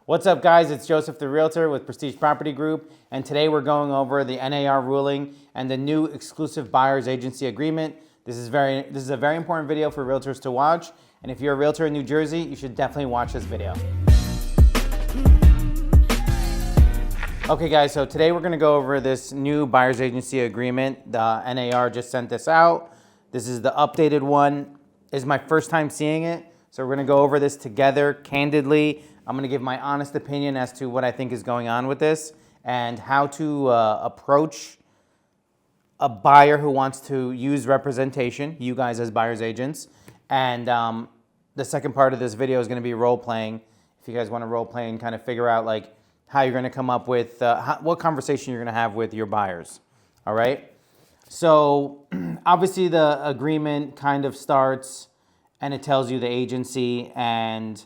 What's up, guys? It's Joseph the Realtor with Prestige Property Group, and today we're going over the NAR ruling and the new exclusive buyer's agency agreement. This is a very important video for realtors to watch, and if you're a realtor in New Jersey, you should definitely watch this video. Okay, guys, so today we're going to go over this new buyer's agency agreement. The NAR just sent this out. This is the updated one. This is my first time seeing it, so we're going to go over this together candidly. I'm going to give my honest opinion as to what I think is going on with this and how to approach a buyer who wants to use representation, you guys as buyer's agents. And the second part of this video is going to be role playing. If you guys want to role play and kind of figure out like how you're going to come up with, what conversation you're going to have with your buyers. All right. So obviously the agreement kind of starts and it tells you the agency and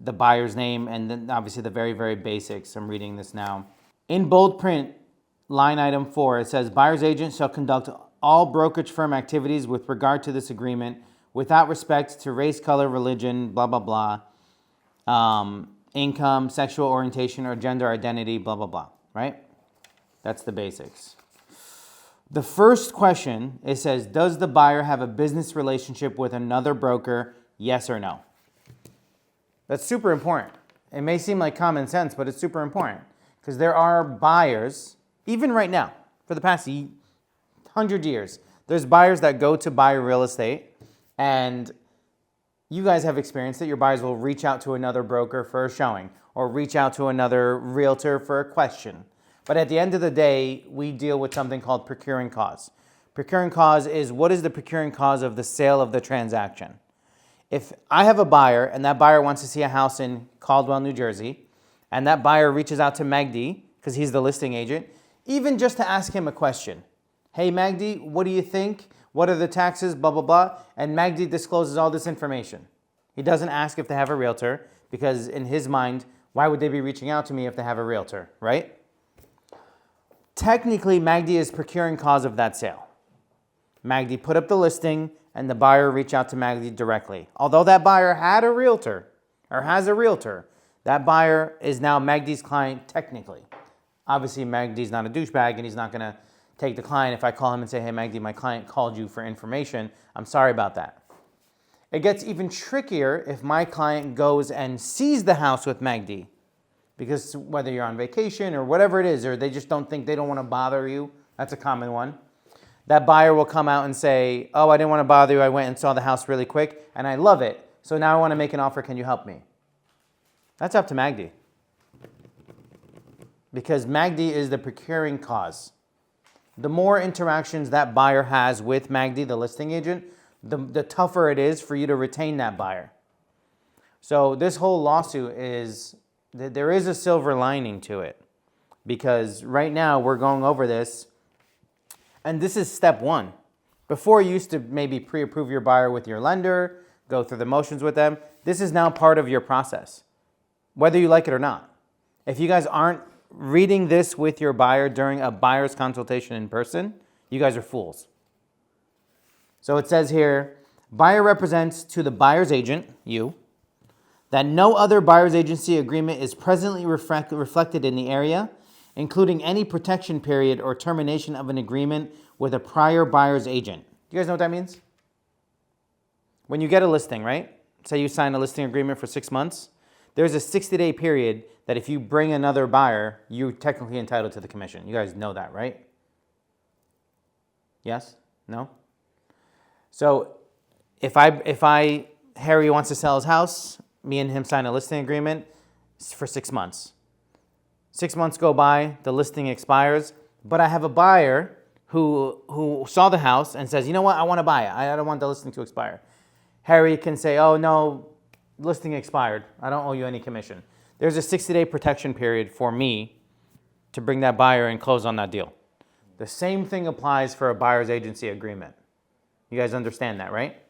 the buyer's name, and then obviously the very, very basics. I'm reading this now. In bold print, line item 4, it says, buyer's agent shall conduct all brokerage firm activities with regard to this agreement without respect to race, color, religion, blah, blah, blah, income, sexual orientation, or gender identity, blah, blah, blah, right? That's the basics. The first question, it says, does the buyer have a business relationship with another broker, yes or no? That's super important. It may seem like common sense, but it's super important because there are buyers, even right now, for the past 100 years, there's buyers that go to buy real estate, and you guys have experienced that your buyers will reach out to another broker for a showing or reach out to another realtor for a question. But at the end of the day, we deal with something called procuring cause. Procuring cause is what is the procuring cause of the sale of the transaction? If I have a buyer and that buyer wants to see a house in Caldwell, New Jersey, and that buyer reaches out to Magdi, because he's the listing agent, even just to ask him a question. Hey, Magdi, what do you think? What are the taxes? Blah, blah, blah. And Magdi discloses all this information. He doesn't ask if they have a realtor, because in his mind, why would they be reaching out to me if they have a realtor, right? Technically, Magdi is procuring cause of that sale. Magdi put up the listing, and the buyer reached out to Magdi directly. Although that buyer had a realtor or has a realtor, that buyer is now Magdi's client technically. Obviously, Magdi's not a douchebag and he's not going to take the client if I call him and say, hey, Magdi, my client called you for information. I'm sorry about that. It gets even trickier if my client goes and sees the house with Magdi, because whether you're on vacation or whatever it is, or they just don't want to bother you, that's a common one. That buyer will come out and say, oh, I didn't want to bother you. I went and saw the house really quick, and I love it. So now I want to make an offer. Can you help me? That's up to Magdi. Because Magdi is the procuring cause. The more interactions that buyer has with Magdi, the listing agent, the tougher it is for you to retain that buyer. So this whole lawsuit there is a silver lining to it. Because right now we're going over this, and this is step one. Before you used to maybe pre-approve your buyer with your lender, go through the motions with them. This is now part of your process, whether you like it or not. If you guys aren't reading this with your buyer during a buyer's consultation in person, you guys are fools. So it says here, buyer represents to the buyer's agent, you, that no other buyer's agency agreement is presently reflected in the area, including any protection period or termination of an agreement with a prior buyer's agent. You guys know what that means? When you get a listing, right? Say you sign a listing agreement for 6 months, there's a 60-day period that if you bring another buyer, you're technically entitled to the commission. You guys know that, right? Yes? No? So if Harry wants to sell his house, me and him sign a listing agreement for 6 months. 6 months go by, the listing expires, but I have a buyer who saw the house and says, you know what, I want to buy it. I don't want the listing to expire. Harry can say, oh no, listing expired. I don't owe you any commission. There's a 60-day protection period for me to bring that buyer and close on that deal. The same thing applies for a buyer's agency agreement. You guys understand that, right?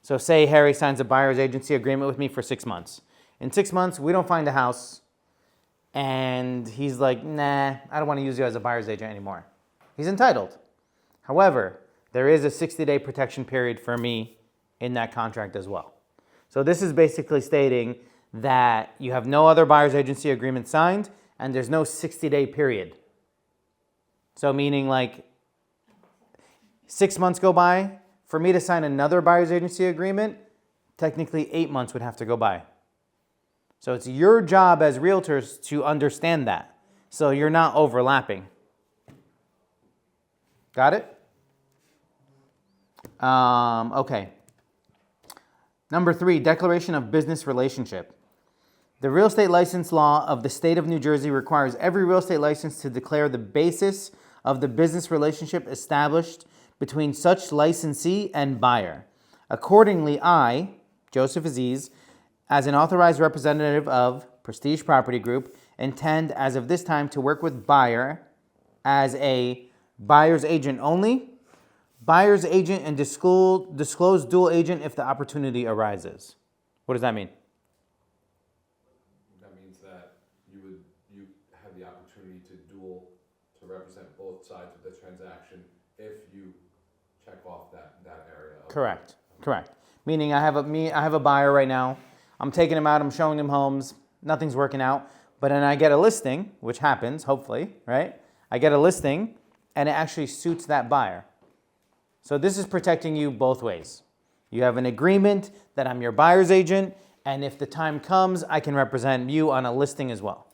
So say Harry signs a buyer's agency agreement with me for 6 months. In 6 months, we don't find a house. And he's like, nah, I don't want to use you as a buyer's agent anymore. He's entitled. However, there is a 60-day protection period for me in that contract as well. So this is basically stating that you have no other buyer's agency agreement signed and there's no 60-day period. So meaning like 6 months go by, for me to sign another buyer's agency agreement, technically 8 months would have to go by. So it's your job as realtors to understand that. So you're not overlapping. Got it? Okay. Number 3, declaration of business relationship. The real estate license law of the state of New Jersey requires every real estate license to declare the basis of the business relationship established between such licensee and buyer. Accordingly, I, Joseph Aziz, as an authorized representative of Prestige Property Group, intend as of this time to work with buyer as a buyer's agent only, buyer's agent, and disclose dual agent if the opportunity arises. What does that mean? That means that you have the opportunity to represent both sides of the transaction if you check off that area. Correct. Meaning I have a buyer right now. I'm taking him out. I'm showing him homes. Nothing's working out. But then I get a listing, which happens, hopefully, right? I get a listing, and it actually suits that buyer. So this is protecting you both ways. You have an agreement that I'm your buyer's agent, and if the time comes, I can represent you on a listing as well.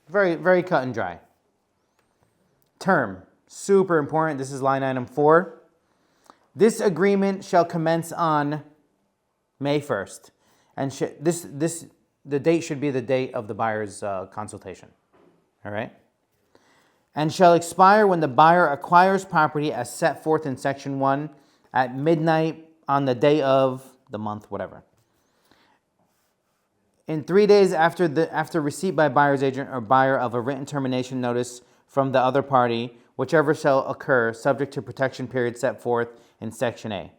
Very, very cut and dry. Term, super important. This is line item 4. This agreement shall commence on May 1st. And the date should be the date of the buyer's consultation. All right? And shall expire when the buyer acquires property as set forth in section 1 at midnight on the day of the month, whatever. In 3 days after receipt by buyer's agent or buyer of a written termination notice from the other party, whichever shall occur, subject to protection period set forth in section A.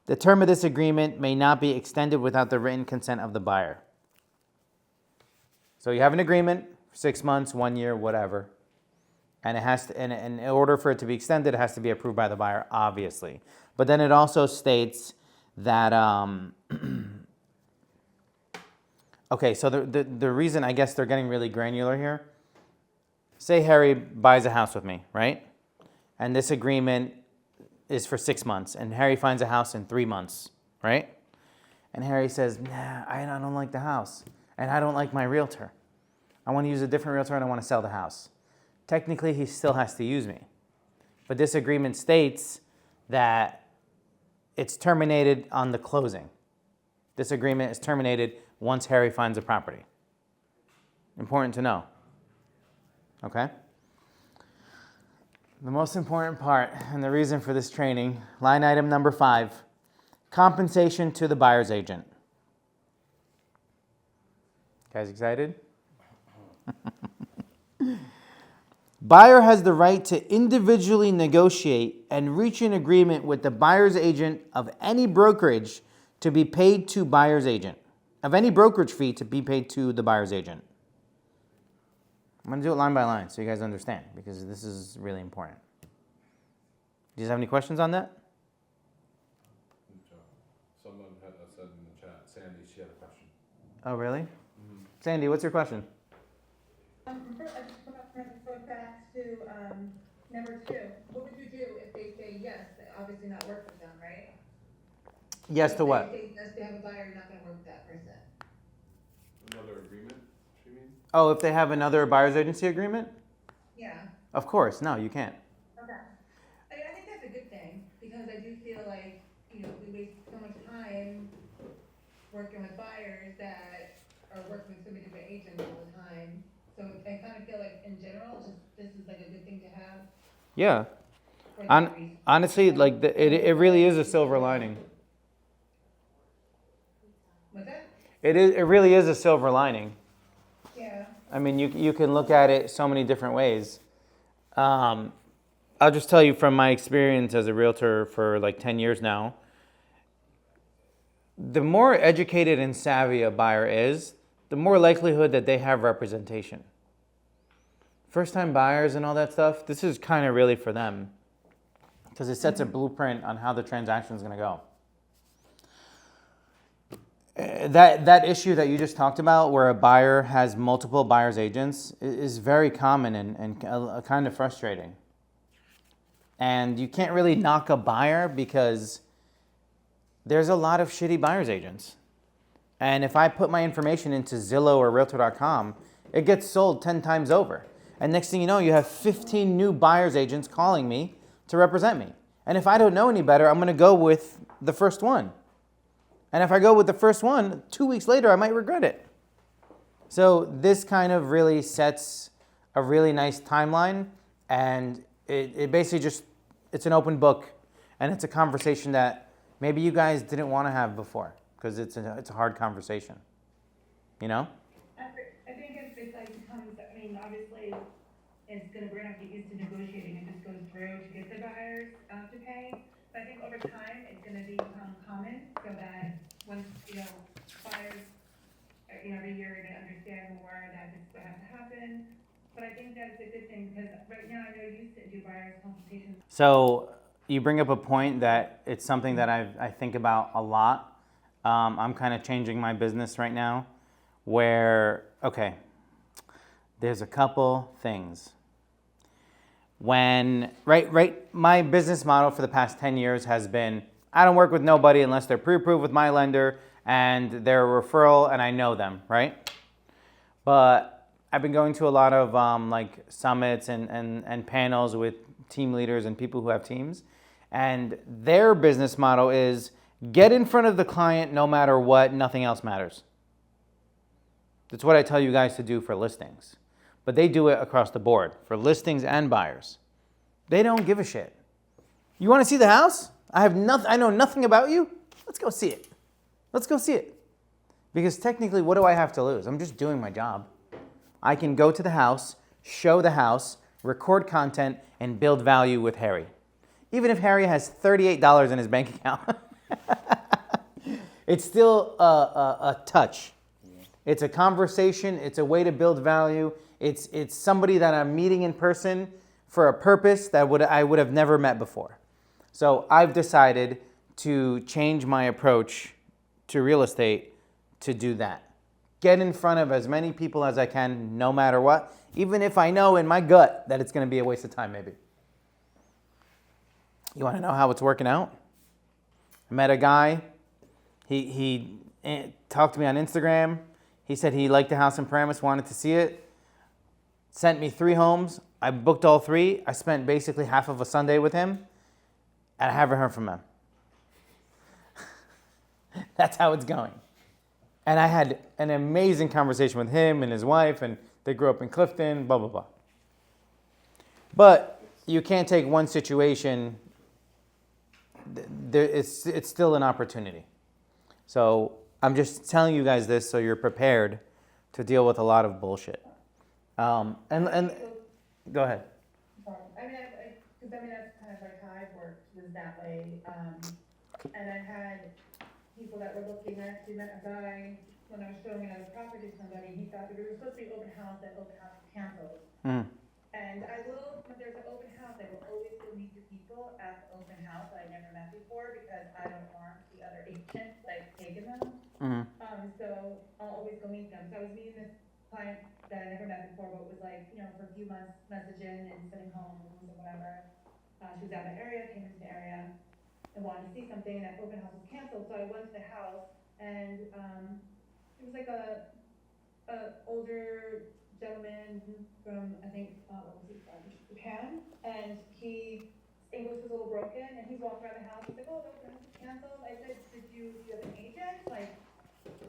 The term of this agreement may not be extended without the written consent of the buyer. So you have an agreement for 6 months, 1 year, whatever. And it has to, and in order for it to be extended, it has to be approved by the buyer, obviously. But then it also states that, okay, so the reason I guess they're getting really granular here, say Harry buys a house with me, right? And this agreement is for 6 months, and Harry finds a house in 3 months, right? And Harry says, nah, I don't like the house, and I don't like my realtor. I want to use a different realtor, and I want to sell the house. Technically, he still has to use me. But this agreement states that it's terminated on the closing. This agreement is terminated once Harry finds a property. Important to know. Okay? The most important part and the reason for this training, line item number 5, compensation to the buyer's agent. Guys excited? Buyer has the right to individually negotiate and reach an agreement with the buyer's agent of any brokerage to be paid to buyer's agent, of any brokerage fee to be paid to the buyer's agent. I'm going to do it line by line so you guys understand, because this is really important. Do you guys have any questions on that? Someone had said in the chat, Sandy, she had a question. Oh, really? Mm-hmm. Sandy, what's your question? First, I just want to go back to number 2. What would you do if they say yes? Obviously not work with them, right? Yes to what? If they say yes, they have a buyer, you're not going to work with that person. Another agreement, you mean? Oh, if they have another buyer's agency agreement? Yeah. Of course. No, you can't. Okay. I think that's a good thing, because I do feel like, we waste so much time working with buyers that are working with so many different agents all the time. So I kind of feel like, in general, this is like a good thing to have. Yeah. Honestly, like it really is a silver lining. What's that? It really is a silver lining. Yeah. I mean, you can look at it so many different ways. I'll just tell you from my experience as a realtor for like 10 years now, the more educated and savvy a buyer is, the more likelihood that they have representation. First-time buyers and all that stuff, this is kind of really for them, because it sets a blueprint on how the transaction is going to go. That issue that you just talked about, where a buyer has multiple buyer's agents, is very common and kind of frustrating. And you can't really knock a buyer because there's a lot of shitty buyer's agents. And if I put my information into Zillow or Realtor.com, it gets sold 10 times over. And next thing you know, you have 15 new buyer's agents calling me to represent me. And if I don't know any better, I'm going to go with the first one. And if I go with the first one, 2 weeks later, I might regret it. So this kind of really sets a really nice timeline, and it basically just, it's an open book, and it's a conversation that maybe you guys didn't want to have before, because it's a hard conversation, you know? I think it's like becomes, I mean, obviously, it's gonna, we're gonna have to get used to negotiating, it just goes through to get the buyers, to pay. But I think over time, it's gonna become common, so that once, buyers, every year they understand more that this is what has to happen. But I think that's a good thing, because right now, I know you used to do buyers consultations. So you bring up a point that it's something that I think about a lot. I'm kind of changing my business right now where, okay, there's a couple things. My business model for the past 10 years has been, I don't work with nobody unless they're pre-approved with my lender and they're a referral and I know them, right? But I've been going to a lot of like summits and panels with team leaders and people who have teams. And their business model is get in front of the client no matter what, nothing else matters. That's what I tell you guys to do for listings. But they do it across the board for listings and buyers. They don't give a shit. You want to see the house? I know nothing about you. Let's go see it. Let's go see it. Because technically, what do I have to lose? I'm just doing my job. I can go to the house, show the house, record content, and build value with Harry. Even if Harry has $38 in his bank account, it's still a touch. It's a conversation. It's a way to build value. It's somebody that I'm meeting in person for a purpose that I would have never met before. So I've decided to change my approach to real estate to do that. Get in front of as many people as I can, no matter what, even if I know in my gut that it's going to be a waste of time, maybe. You want to know how it's working out? I met a guy. He talked to me on Instagram. He said he liked the house in Paramus, wanted to see it. Sent me 3 homes. I booked all 3. I spent basically half of a Sunday with him, and I haven't heard from him. That's how it's going. And I had an amazing conversation with him and his wife, and they grew up in Clifton, blah, blah, blah. But you can't take one situation. It's still an opportunity. So I'm just telling you guys this so you're prepared to deal with a lot of bullshit. And go ahead. I mean, because that's kind of like how I've worked, was that way. And I had people that were looking. I actually met a guy when I was showing another property to somebody. He thought that we were supposed to be open house, that open house was canceled. Mm. And when there's an open house, I will always go meet the people at the open house that I never met before, because I don't want the other agent taking them. Mm. So I'll always go meet them. So I was meeting this client that I never met before, but was for a few months messaging and sending home or whatever. She was out of the area, came into the area, and wanted to see something, and that open house was canceled. So I went to the house, and it was like a older gentleman from, I think, Japan, and his English was a little broken, and he's walking around the house. He's like, "Oh, the open house is canceled." I said, do you have an agent?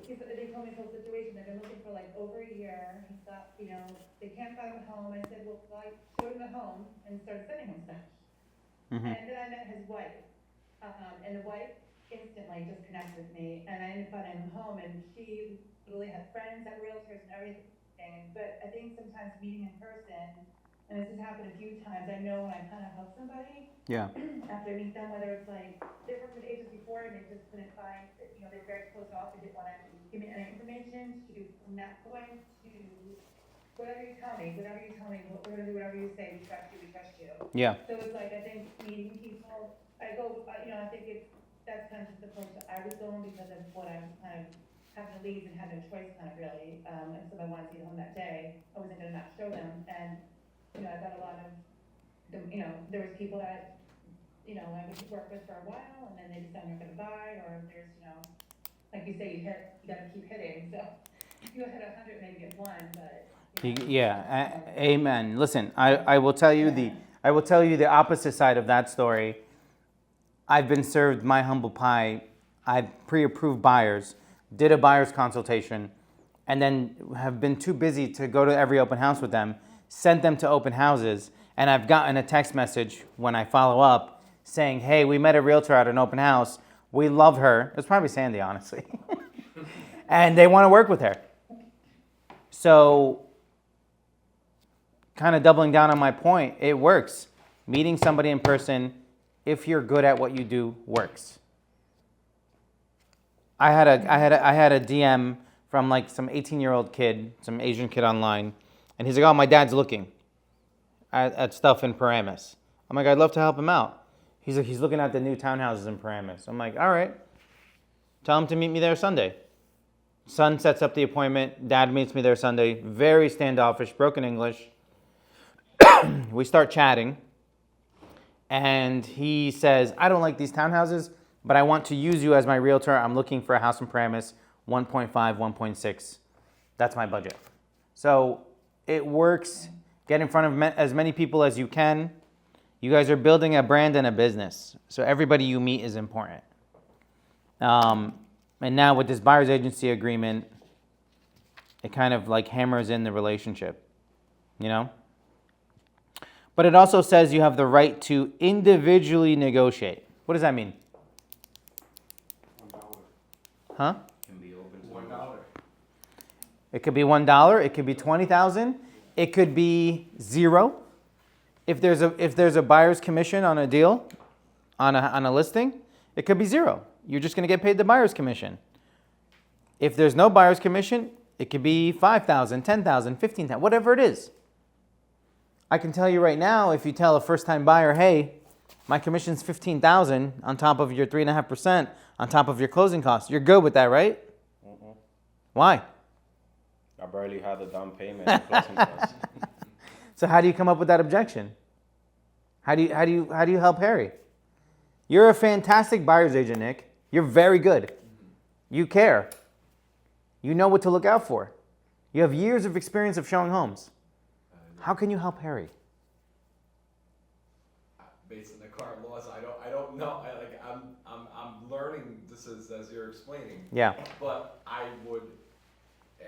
They told me the whole situation. They've been looking for over a year. He's got, they can't find him a home. I said, well, I showed him the home and started sending him stuff. Mm-hmm. And then I met his wife. And the wife instantly just connected with me. And I ended up finding him home. And she literally had friends at realtors and everything. But I think sometimes meeting in person, and this has happened a few times, I know when I kind of help somebody. Yeah. After I meet them, whether it's they worked with agents before and they just couldn't find, they're very closed off and didn't want to give me any information, to from that point to whatever you tell me, we're going to do whatever you say, we trust you. Yeah. So it's I think meeting people, I think that's kind of just the approach that I was going, because of what I'm kind of having to leave and had no choice kind of really, and so I wanted to get home that day, I wasn't gonna not show them, and, I got a lot of, there was people that, I would work with for a while, and then they decide they're gonna buy, or there's, like you say, you gotta keep hitting, so, you hit 100, maybe get one, but, Yeah, amen. Listen, I will tell you the opposite side of that story. I've been served my humble pie. I've pre-approved buyers, did a buyer's consultation, and then have been too busy to go to every open house with them, sent them to open houses, and I've gotten a text message when I follow up saying, hey, we met a realtor at an open house. We love her. It's probably Sandy, honestly. And they want to work with her. So, kind of doubling down on my point, it works. Meeting somebody in person, if you're good at what you do, works. I had a DM from like some 18-year-old kid, some Asian kid online, and he's like, oh, my dad's looking at stuff in Paramus. I'm like, I'd love to help him out. He's like, he's looking at the new townhouses in Paramus. I'm like, all right. Tell him to meet me there Sunday. Son sets up the appointment. Dad meets me there Sunday. Very standoffish, broken English. We start chatting. And he says, I don't like these townhouses, but I want to use you as my realtor. I'm looking for a house in Paramus, 1.5, 1.6. That's my budget. So it works. Get in front of as many people as you can. You guys are building a brand and a business. So everybody you meet is important. And now with this buyer's agency agreement, it kind of like hammers in the relationship, But it also says you have the right to individually negotiate. What does that mean? $1. Huh? Can be open to $1. It could be $1. It could be 20,000. It could be zero. If there's a buyer's commission on a deal, on a listing, it could be zero. You're just going to get paid the buyer's commission. If there's no buyer's commission, it could be 5,000, 10,000, 15,000, whatever it is. I can tell you right now, if you tell a first-time buyer, hey, my commission's 15,000 on top of your 3.5%, on top of your closing costs, you're good with that, right? Mm-mm. Why? I barely had the down payment and closing costs. So how do you come up with that objection? How do you help Harry? You're a fantastic buyer's agent, Nick. You're very good. You care. You know what to look out for. You have years of experience of showing homes. How can you help Harry? Based on the current laws, I don't know. I'm learning this as you're explaining. Yeah. But I would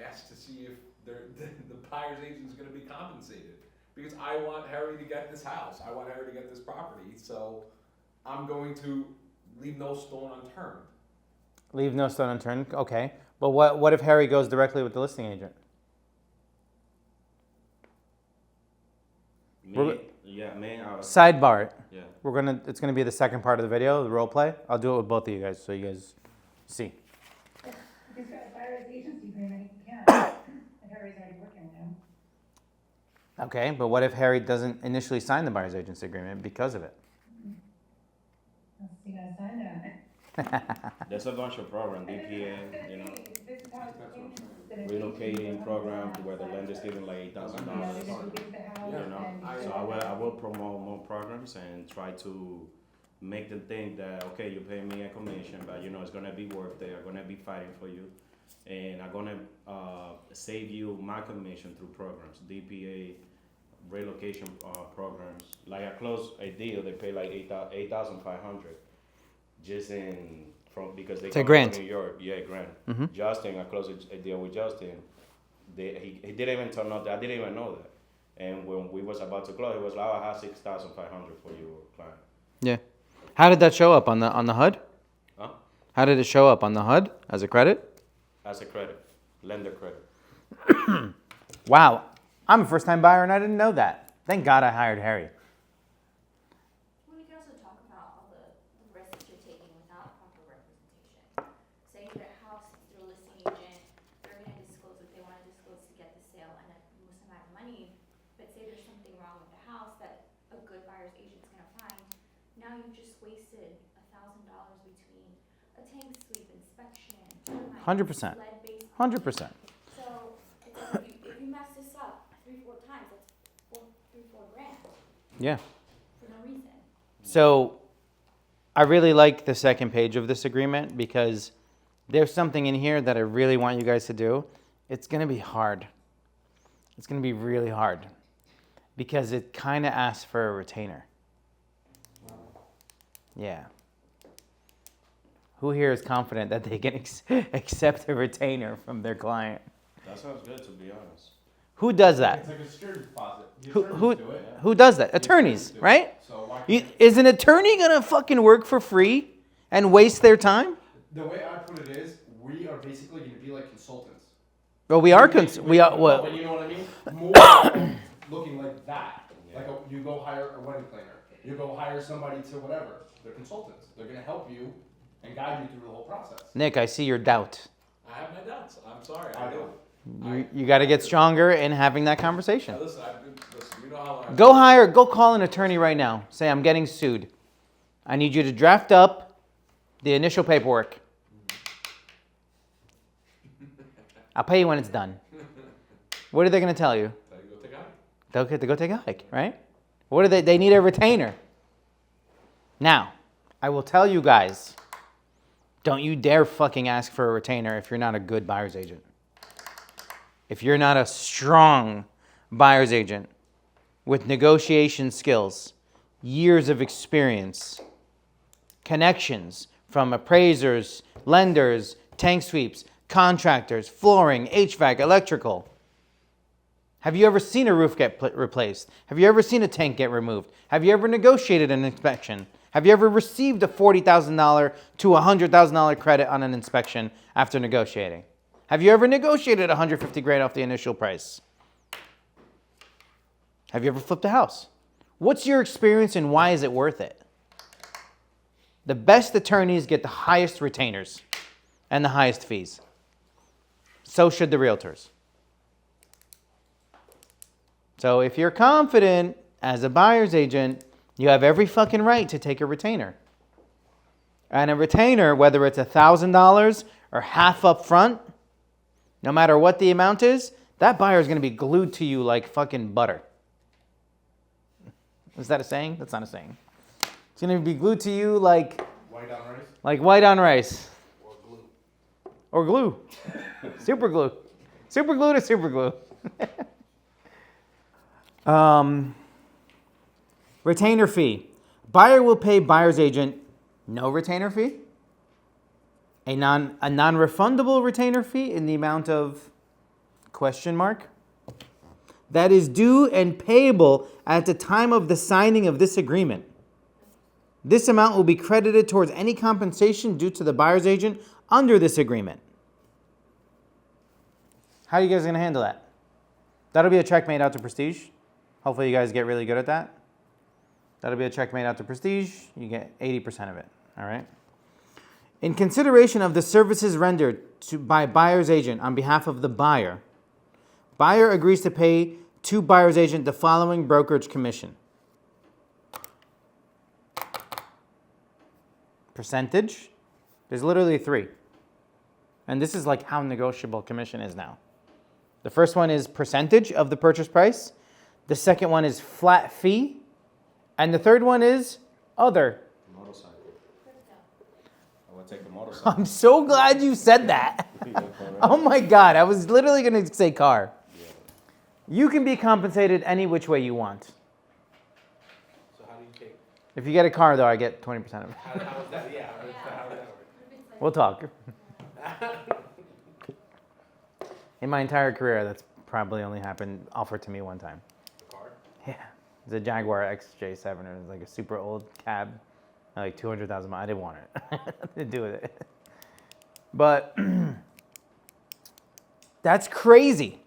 ask to see if the buyer's agent is going to be compensated, because I want Harry to get this house. I want Harry to get this property. So I'm going to leave no stone unturned. Leave no stone unturned. Okay. But what if Harry goes directly with the listing agent? Sidebar. Yeah. It's gonna be the second part of the video, the role play. I'll do it with both of you guys so you guys see. If he's got a buyer's agency agreement, he can, and Harry's already working with him. Okay, but what if Harry doesn't initially sign the buyer's agency agreement because of it? You gotta sign that. There's a bunch of programs, DPA, This is how it's gonna be. relocating program to where the lender's giving like $8,000. So I will promote more programs and try to make them think that, okay, you pay me a commission, but it's gonna be worth it. I'm gonna be fighting for you, and I'm gonna save you my commission through programs, DPA, relocation programs. Like I closed a deal, they pay like $8,500 just because they It's a come grant. from New York. Yeah, grant. Mhm. Justin, I closed a deal with Justin. He didn't even turn up. I didn't even know that. And when we was about to close, he was like, "Oh, I have $6,500 for your client." Yeah. How did that show up on the HUD? Huh? How did it show up on the HUD as a credit? As a credit, lender credit. Wow. I'm a first-time buyer and I didn't know that. Thank God I hired Harry. Well, we can also talk about all the risks you're taking without proper representation. Say you get a house through a listing agent, they're gonna disclose what they wanna disclose to get the sale and a most amount of money. But say there's something wrong with the house that a good buyer's agent's gonna find, now you've just wasted $1,000 between a tank sweep inspection, termites, 100%. lead 100%. So, it's like if you mess this up 3-4 times, that's 4 grand Yeah. for no reason. So I really like the second page of this agreement because there's something in here that I really want you guys to do. It's going to be hard. It's going to be really hard because it kind of asks for a retainer. Yeah. Who here is confident that they can accept a retainer from their client? That sounds good, to be honest. Who does that? It's like a security deposit. The Who, attorneys who, do it. who does that? Attorneys, do it. right? So why You, can't, is an attorney going to fucking work for free and waste their time? the way I put it is, we are basically going to be like consultants. Well, we are, we are, But well, you know what I mean? More looking like that. Like you go hire a wedding planner. You go hire somebody to whatever. They're consultants. They're going to help you and guide you through the whole process. Nick, I see your doubt. I have my doubts. I'm sorry. I do. You got to get stronger in having that conversation. Listen, you know how I Go call an attorney right now. Say, I'm getting sued. I need you to draft up the initial paperwork. I'll pay you when it's done. What are they going to tell you? tell you go take out. They'll get to go take a hike, right? What do they need a retainer. Now, I will tell you guys, don't you dare fucking ask for a retainer if you're not a good buyer's agent. If you're not a strong buyer's agent with negotiation skills, years of experience, connections from appraisers, lenders, tank sweeps, contractors, flooring, HVAC, electrical. Have you ever seen a roof get replaced? Have you ever seen a tank get removed? Have you ever negotiated an inspection? Have you ever received a $40,000 to $100,000 credit on an inspection after negotiating? Have you ever negotiated 150 grand off the initial price? Have you ever flipped a house? What's your experience and why is it worth it? The best attorneys get the highest retainers and the highest fees. So should the realtors. So if you're confident as a buyer's agent, you have every fucking right to take a retainer. And a retainer, whether it's $1,000 or half up front, no matter what the amount is, that buyer is going to be glued to you like fucking butter. Is that a saying? That's not a saying. It's going to be glued to you like White on rice white on rice. or glue. Or glue. Super glue. Super glue to super glue. Retainer fee. Buyer will pay buyer's agent no retainer fee. A non-refundable retainer fee in the amount of ? That is due and payable at the time of the signing of this agreement. This amount will be credited towards any compensation due to the buyer's agent under this agreement. How are you guys going to handle that? That'll be a check made out to Prestige. Hopefully you guys get really good at that. That'll be a check made out to Prestige. You get 80% of it, all right? In consideration of the services rendered by buyer's agent on behalf of the buyer, buyer agrees to pay to buyer's agent the following brokerage commission. Percentage. There's literally 3. And this is like how negotiable commission is now. The first one is percentage of the purchase price. The second one is flat fee. And the third one is other. Motorcycle. I would take the motorcycle. I'm so glad you said that. Oh my God, I was literally going to say car. You can be compensated any which way you want. So how do you take? If you get a car, though, I get 20% of it. How is that? Yeah. How does that work? We'll talk. In my entire career, that's probably only happened, offered to me one time. The car? Yeah. It's a Jaguar XJ7. It was like a super old cab, like 200,000 miles. I didn't want it. Nothing to do with it. But that's crazy.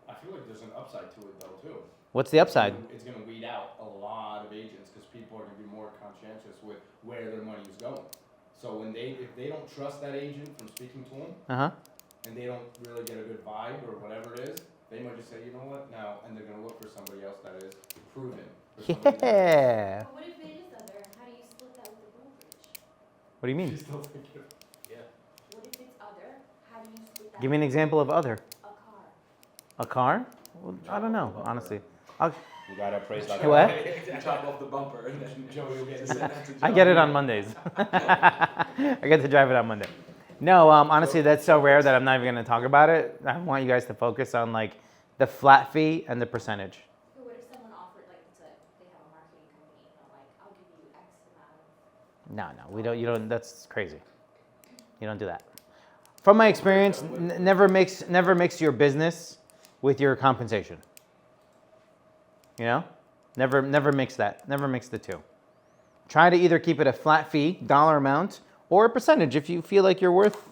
I feel like there's an upside to it though too. What's the upside? It's going to weed out a lot of agents because people are going to be more conscientious with where their money is going. So if they don't trust that agent from speaking to them, Uh-huh. and they don't really get a good vibe or whatever it is, they might just say, you know what, now, and they're going to look for somebody else that is proven. or somebody that- Yeah. But what if it is other? How do you split that with the brokerage? What do you mean? She's still thinking. Yeah. What if it's other? How do you split that Give me an example of other. A car. A car? Well, I don't know, honestly. You gotta appraise like What? You chop off the bumper and then Joey will get to send that to Joe. I get it on Mondays. I get to drive it on Monday. No, honestly, that's so rare that I'm not even going to talk about it. I want you guys to focus on like the flat fee and the percentage. So what if someone offered, like, they have a marketing company, and they're like, I'll give you X amount of. No, we don't. You don't. That's crazy. You don't do that. From my experience, never mix your business with your compensation. You know, never mix that. Never mix the two. Try to either keep it a flat fee, dollar amount, or a percentage if you feel like you're worth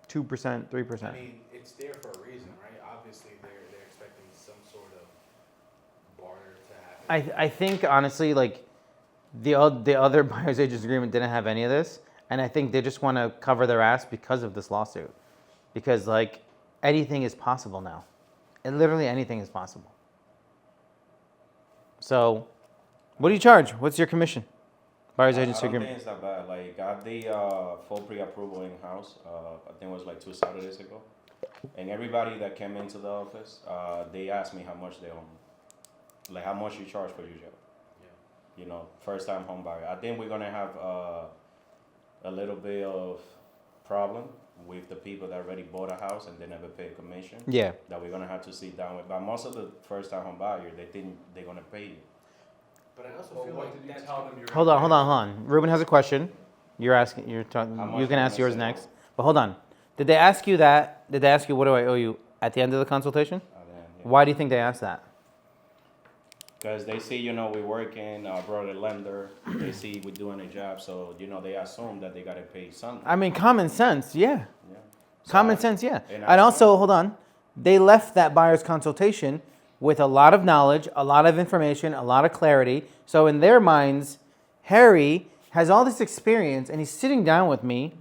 2%, 3%. I mean, it's there for a reason, right? Obviously, they're expecting some sort of barter to happen. I think honestly, like the other buyer's agents agreement didn't have any of this, and I think they just want to cover their ass because of this lawsuit, because like anything is possible now, and literally anything is possible. So, what do you charge? What's your commission? Buyer's agency I don't agreement. think it's that bad. Like, got the full pre-approval in-house, I think it was like 2 Saturdays ago. And everybody that came into the office, they asked me how much they owe me. Like, how much you charge for your job. Yeah. You know, first-time home buyer. I think we're gonna have a little bit of problem with the people that already bought a house and they never pay a commission. Yeah. That we're gonna have to sit down with. But most of the first-time home buyers, they think they're gonna pay you. But I also Well, feel what like did you that's tell them you're Hold gonna on. Ruben has a question. You're asking. You're talking. How much You can am I ask yours gonna next. say? But hold on. Did they ask you that? Did they ask you what do I owe you at the end of the consultation? Why do you think they asked that? Because they see, you know, we're working, brought a lender, they see we're doing a job, so, you know, they assume that they gotta pay something. I mean, common sense. Yeah. Yeah. Common So, sense, yeah. and And I- also, hold on, they left that buyer's consultation with a lot of knowledge, a lot of information, a lot of clarity. So in their minds, Harry has all this experience and he's sitting down with me.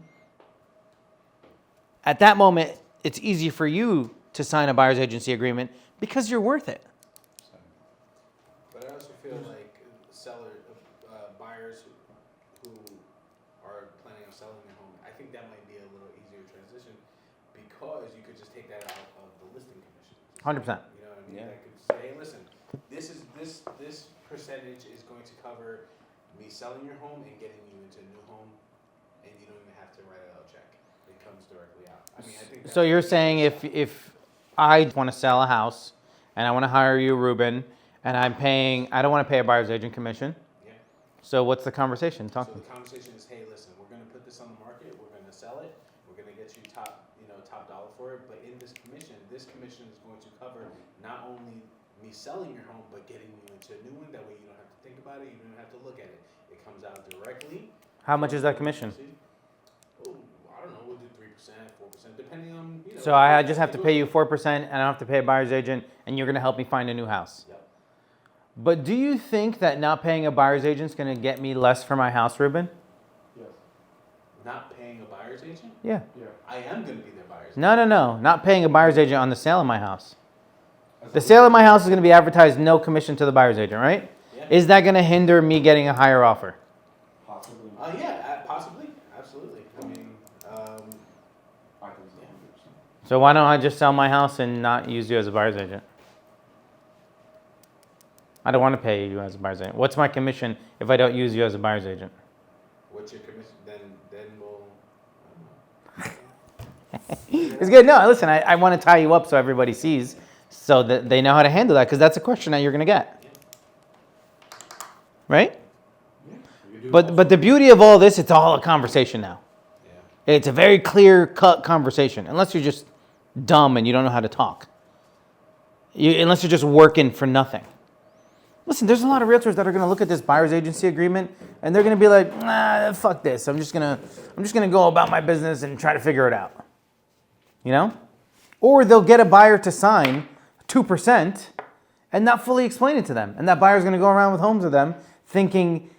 At that moment, it's easy for you to sign a buyer's agency agreement because you're worth it. But I also feel like buyers who are planning on selling their home, I think that might be a little easier transition because you could just take that out of the listing commission. Just 100%. You know what I mean? Yeah. I could say, hey, listen, this percentage is going to cover me selling your home and getting you into a new home, and you don't even have to write out a check. It comes directly out. I mean, I think. So you're saying if I want to sell a house and I want to hire you, Ruben, and I don't want to pay a buyer's agent commission. Yeah. So what's the conversation? Talk So to me. the conversation is, hey, listen, we're gonna put this on the market, we're gonna sell it, we're gonna get you top dollar for it, but in this commission is going to cover not only me selling your home, but getting you into a new one. That way you don't have to think about it, you don't have to look at it. It comes out directly. How much is that commission? Oh, I don't know, we'll do 3%, 4%, depending on, So I just have to pay you 4% and I don't have to pay a buyer's agent and you're going to help me find a new house. Yep. But do you think that not paying a buyer's agent is going to get me less for my house, Ruben? Not paying a buyer's agent? Yeah. I am gonna be their buyer's agent. No. Not paying a buyer's agent on the sale of my house. The sale of my house is going to be advertised no commission to the buyer's agent, right? Yeah. Is that going to hinder me getting a higher offer? Possibly. Yeah, possibly, absolutely. I mean, So why don't I just sell my house and not use you as a buyer's agent? I don't want to pay you as a buyer's agent. What's my commission if I don't use you as a buyer's agent? what's your commission? Then we'll. It's good. No, listen, I want to tie you up so everybody sees so that they know how to handle that because that's a question that you're going to get. Right? But the beauty of all this, it's all a conversation now. Yeah. It's a very clear-cut conversation, unless you're just dumb and you don't know how to talk. Unless you're just working for nothing. Listen, there's a lot of realtors that are going to look at this buyer's agency agreement and they're going to be like, nah, fuck this. I'm just gonna go about my business and try to figure it out. You know? Or they'll get a buyer to sign 2% and not fully explain it to them. And that buyer's going to go around with homes with them thinking,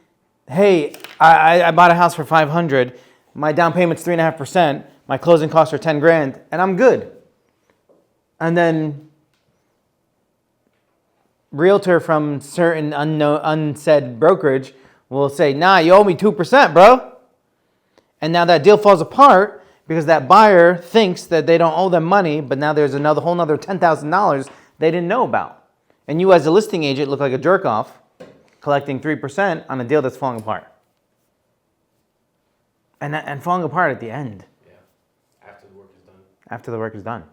hey, I bought a house for $500. My down payment's 3.5%. My closing costs are $10,000, and I'm good. And then realtor from certain unsaid brokerage will say, nah, you owe me 2%, bro. And now that deal falls apart because that buyer thinks that they don't owe them money, but now there's another whole nother $10,000 they didn't know about. And you as a listing agent look like a jerk off collecting 3% on a deal that's falling apart. And falling apart at the end, Yeah, after the work is done. after the work is done.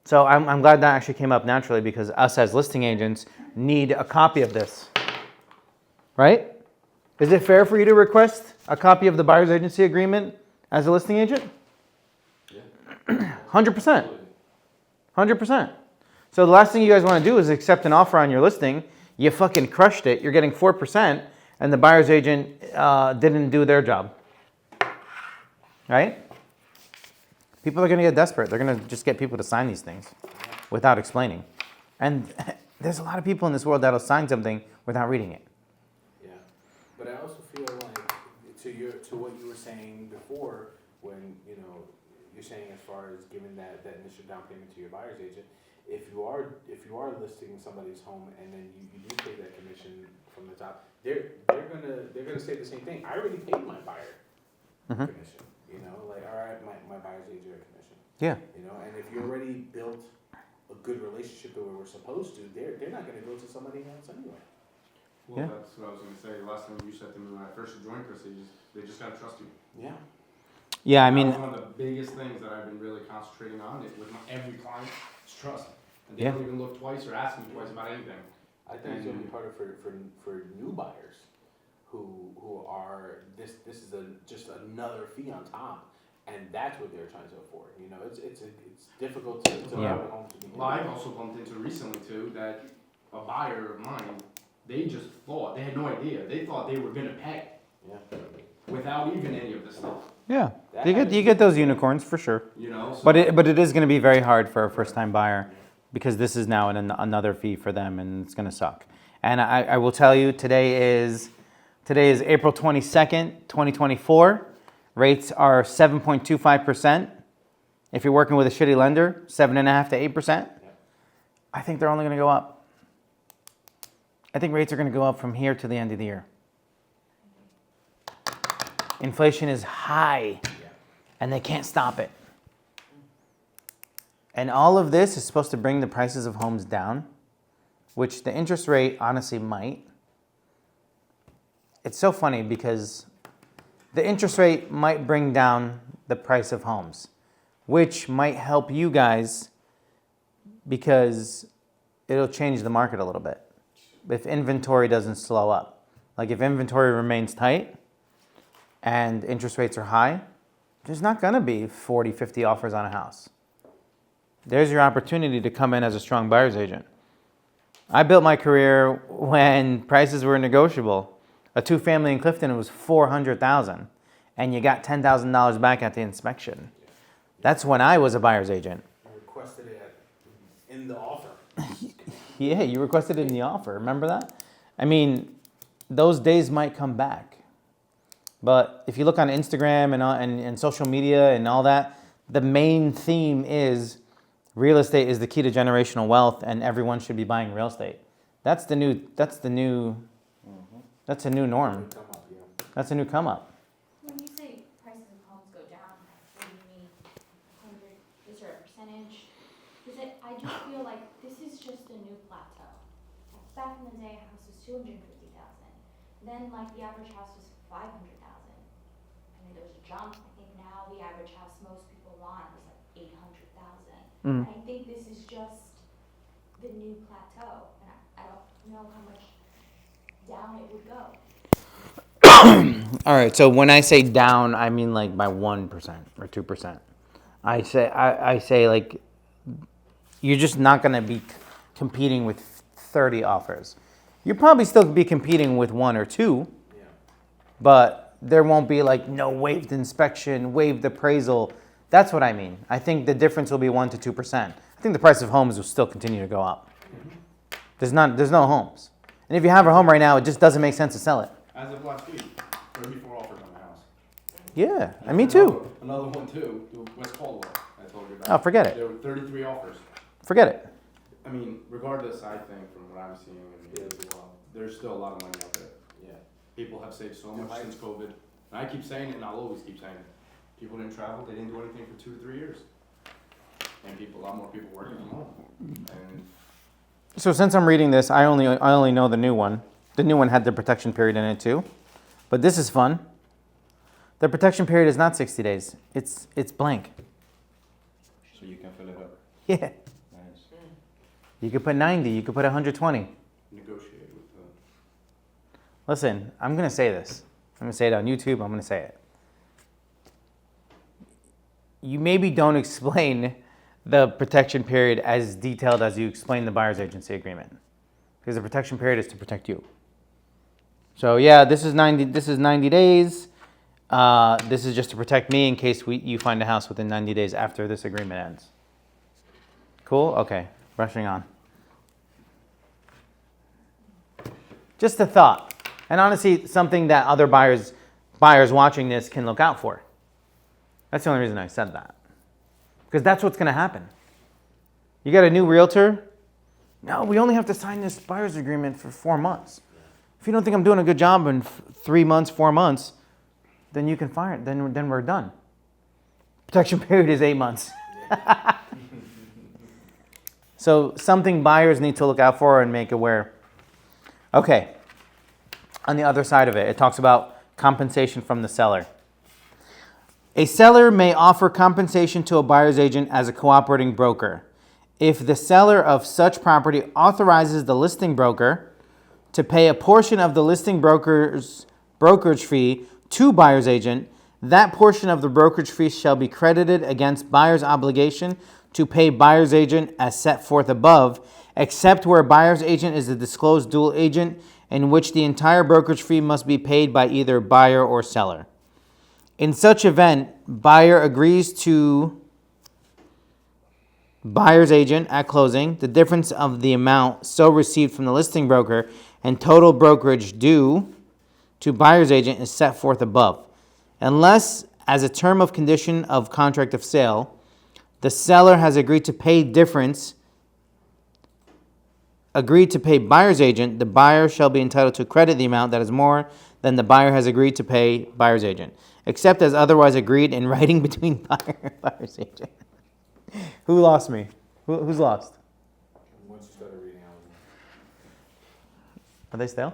So I'm glad that actually came up naturally because us as listing agents need a copy of this, right? Is it fair for you to request a copy of the buyer's agency agreement as a listing agent? Yeah. 100%. 100%. So the last thing you guys want to do is accept an offer on your listing. You fucking crushed it. You're getting 4%, and the buyer's agent didn't do their job. Right? People are going to get desperate. They're going to just get people to sign these things without explaining. And there's a lot of people in this world that'll sign something without reading it. Yeah, but I also feel like to what you were saying before, when you're saying as far as giving that initial down payment to your buyer's agent, if you are listing somebody's home and then you do pay that commission from the top, they're gonna say the same thing. I already paid my buyer commission. Like all right, my buyer's agent commission. Yeah. And if you already built a good relationship the way we're supposed to, they're not gonna go to somebody else anyway. Well, Yeah. that's what I was gonna say. Last time you said to me when I first joined Chris, they just gotta trust you. Yeah. Yeah, I mean, That's one of the biggest things that I've been really concentrating on it with every client is trust. And they Yeah. don't even look twice or ask me twice about anything. I think it's gonna be harder for new buyers who are this is just another fee on top, and that's what they're trying to afford. It's difficult to Yeah. have a home to begin Well, I've with. also bumped into recently too that a buyer of mine, they just thought, they had no idea. They thought they were gonna pay Yeah. without even any of this stuff, yeah, That you get those unicorns for sure. So- But it is going to be very hard for a first-time buyer because this is now another fee for them, and it's going to suck. And I will tell you, today is April 22nd, 2024. Rates are 7.25%. If you're working with a shitty lender, 7.5% to 8%. I think they're only going to go up. I think rates are going to go up from here to the end of the year. Inflation is high, and they can't stop it. And all of this is supposed to bring the prices of homes down, which the interest rate honestly might. It's so funny because the interest rate might bring down the price of homes, which might help you guys because it'll change the market a little bit. If inventory doesn't slow up, like if inventory remains tight and interest rates are high, there's not gonna be 40, 50 offers on a house. There's your opportunity to come in as a strong buyer's agent. I built my career when prices were negotiable. A two-family in Clifton was $400,000, and you got $10,000 back at the inspection. That's when I was a buyer's agent. I requested it in the offer. Yeah, you requested it in the offer. Remember that? I mean, those days might come back. But if you look on Instagram and social media and all that, the main theme is real estate is the key to generational wealth, and everyone should be buying real estate. That's a new norm. Come up, yeah. That's a new come up. When you say prices of homes go down, what do you mean? 100, is there a percentage? Because I just feel like this is just a new plateau. Back in the day, a house was 250,000. Then like the average house was 500,000. I mean, there was a jump. I think now the average house most people want is like 800,000. Mm. I think this is just the new plateau. And I don't know how much down it would go. All right, so when I say down, I mean like by 1% or 2%. I say like you're just not going to be competing with 30 offers. You'll probably still be competing with one or two, Yeah. but there won't be like no waived inspection, waived appraisal. That's what I mean. I think the difference will be 1% to 2%. I think the price of homes will still continue to go up. There's no homes. And if you have a home right now, it just doesn't make sense to sell it. As of last week, 34 offers on the house. Yeah, and me too. Another one too, the West Caldwell, I told you about. Oh, forget it. There were 33 offers. Forget it. I mean, regardless, I think from what I'm seeing, there's still a lot of money out there. Yeah. People have saved so Yeah, much I- since COVID. And I keep saying it, and I'll always keep saying it. People didn't travel, they didn't do anything for 2 to 3 years. And a lot more people working from home. And So since I'm reading this, I only know the new one. The new one had the protection period in it too. But this is fun. The protection period is not 60 days. It's blank. So you can fill it up. Yeah. Nice. You could put 90, you could put 120. negotiate with the. Listen, I'm going to say this. I'm going to say it on YouTube. I'm going to say it. You maybe don't explain the protection period as detailed as you explain the buyer's agency agreement, because the protection period is to protect you. So yeah, this is 90 days. This is just to protect me in case you find a house within 90 days after this agreement ends. Cool? Okay, rushing on. Just a thought. And honestly, something that other buyers watching this can look out for. That's the only reason I said that. Because that's what's going to happen. You got a new realtor? No, we only have to sign this buyer's agreement for 4 months. If you don't think I'm doing a good job in 3 months, 4 months, then you can fire it. Then we're done. Protection period is 8 months. So something buyers need to look out for and make aware. Okay. On the other side of it, it talks about compensation from the seller. A seller may offer compensation to a buyer's agent as a cooperating broker. If the seller of such property authorizes the listing broker to pay a portion of the listing broker's brokerage fee to buyer's agent, that portion of the brokerage fee shall be credited against buyer's obligation to pay buyer's agent as set forth above, except where buyer's agent is a disclosed dual agent in which the entire brokerage fee must be paid by either buyer or seller. In such event, buyer agrees to buyer's agent at closing. The difference of the amount so received from the listing broker and total brokerage due to buyer's agent is set forth above. Unless, as a term of condition of contract of sale, the seller has agreed to pay buyer's agent, the buyer shall be entitled to credit the amount that is more than the buyer has agreed to pay buyer's agent, except as otherwise agreed in writing between buyer and buyer's agent. Who lost me? Who's lost? Once you started reading, I was. Are they stale?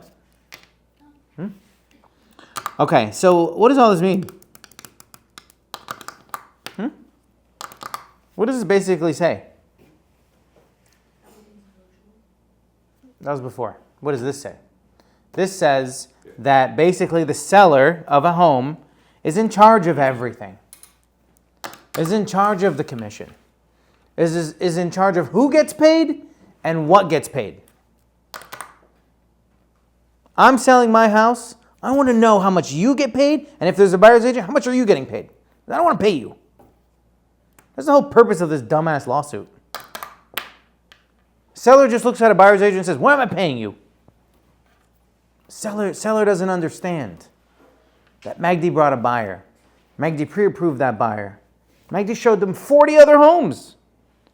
Okay, so what does all this mean? What does this basically say? That was before. What does this say? This says that basically the seller of a home is in charge of everything. Is in charge of the commission. Is in charge of who gets paid and what gets paid. I'm selling my house. I want to know how much you get paid, and if there's a buyer's agent, how much are you getting paid? I don't want to pay you. That's the whole purpose of this dumbass lawsuit. Seller just looks at a buyer's agent and says, "What am I paying you?" Seller doesn't understand that Magdi brought a buyer. Magdi pre-approved that buyer. Magdi showed them 40 other homes.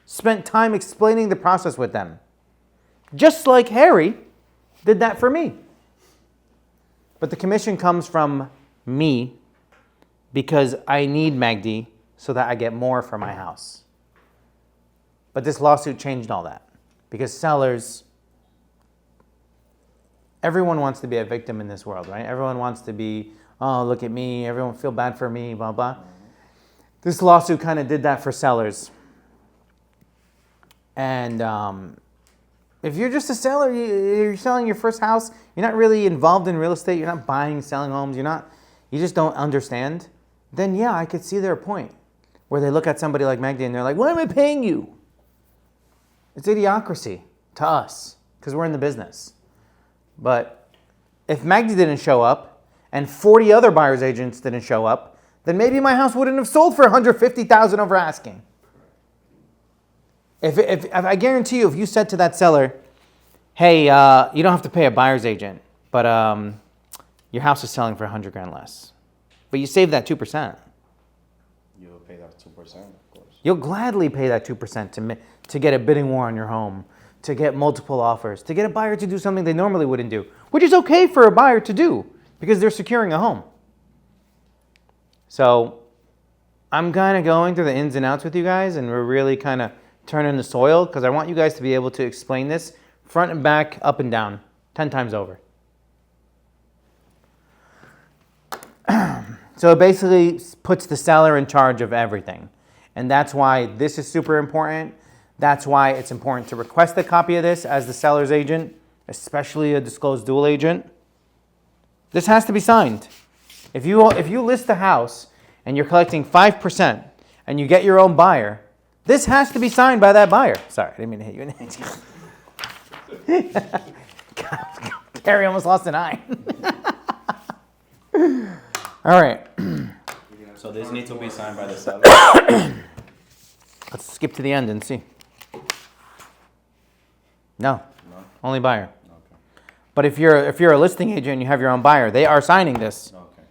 Spent time explaining the process with them. Just like Harry did that for me. But the commission comes from me because I need Magdi so that I get more for my house. But this lawsuit changed all that because sellers, everyone wants to be a victim in this world, right? Everyone wants to be, oh, look at me, everyone feel bad for me, blah, blah. This lawsuit kind of did that for sellers. And if you're just a seller, you're selling your first house, you're not really involved in real estate, you're not buying, selling homes, you just don't understand, then yeah, I could see their point. Where they look at somebody like Magdi and they're like, "Why am I paying you?" It's idiocracy to us, because we're in the business. But if Magdi didn't show up, and 40 other buyer's agents didn't show up, then maybe my house wouldn't have sold for $150,000 over asking. If I guarantee you, if you said to that seller, "Hey, you don't have to pay a buyer's agent, but your house is selling for $100,000 less, but you saved that 2%. You'll pay that 2%, of course. You'll gladly pay that 2% to get a bidding war on your home, to get multiple offers, to get a buyer to do something they normally wouldn't do, which is okay for a buyer to do because they're securing a home. So I'm kind of going through the ins and outs with you guys, and we're really kind of turning the soil because I want you guys to be able to explain this front and back, up and down, 10 times over. So it basically puts the seller in charge of everything. And that's why this is super important. That's why it's important to request a copy of this as the seller's agent, especially a disclosed dual agent. This has to be signed. If you list the house and you're collecting 5% and you get your own buyer, this has to be signed by that buyer. Sorry, I didn't mean to hit you in the head. Gary almost lost an eye. All right, So this needs to be signed by the seller. let's skip to the end and see. No, No? only buyer. Okay. But if you're a listing agent and you have your own buyer, they are signing this. Okay.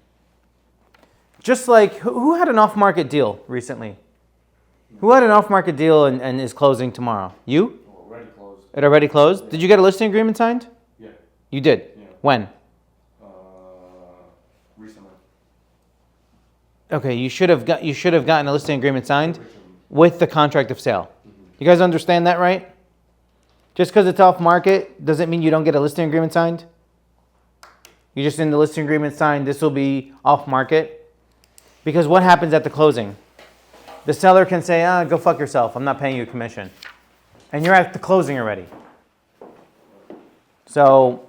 Just like, who had an off-market deal recently? Who had an off-market deal and is closing tomorrow? You? Already closed. It already closed? Did you get a listing agreement signed? Yeah. You did? Yeah. When? Recently. Okay, you should have gotten a listing agreement signed with the contract of sale. You guys understand that, right? Just because it's off-market doesn't mean you don't get a listing agreement signed. You just in the listing agreement signed, this will be off-market. Because what happens at the closing? The seller can say, go fuck yourself, I'm not paying you a commission. And you're at the closing already. So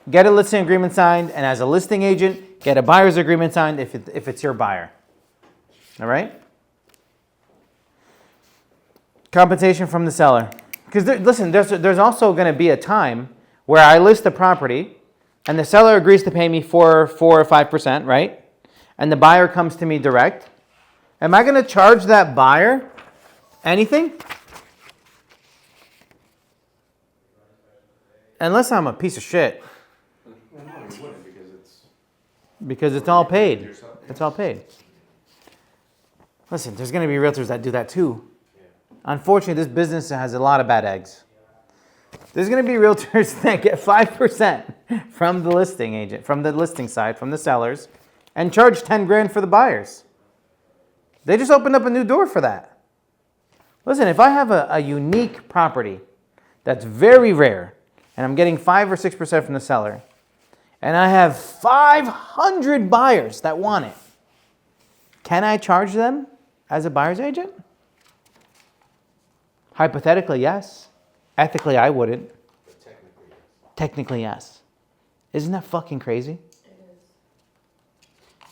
get a listing agreement signed, and as a listing agent, get a buyer's agreement signed if it's your buyer. All right? Compensation from the seller. Because listen, there's also going to be a time where I list the property, and the seller agrees to pay me 4 or 5%, right? And the buyer comes to me direct. Am I going to charge that buyer anything? Unless I'm a piece of shit. Well, no, you wouldn't because Because it's all paid. yourself. It's all paid. Listen, there's going to be realtors that do that too. Unfortunately, this business has a lot of bad eggs. There's going to be realtors that get 5% from the listing agent, from the listing side, from the sellers, and charge 10 grand for the buyers. They just opened up a new door for that. Listen, if I have a unique property that's very rare, and I'm getting 5 or 6% from the seller, and I have 500 buyers that want it, can I charge them as a buyer's agent? Hypothetically, yes. Ethically, I wouldn't. But technically, yes. Technically, yes. Isn't that fucking crazy?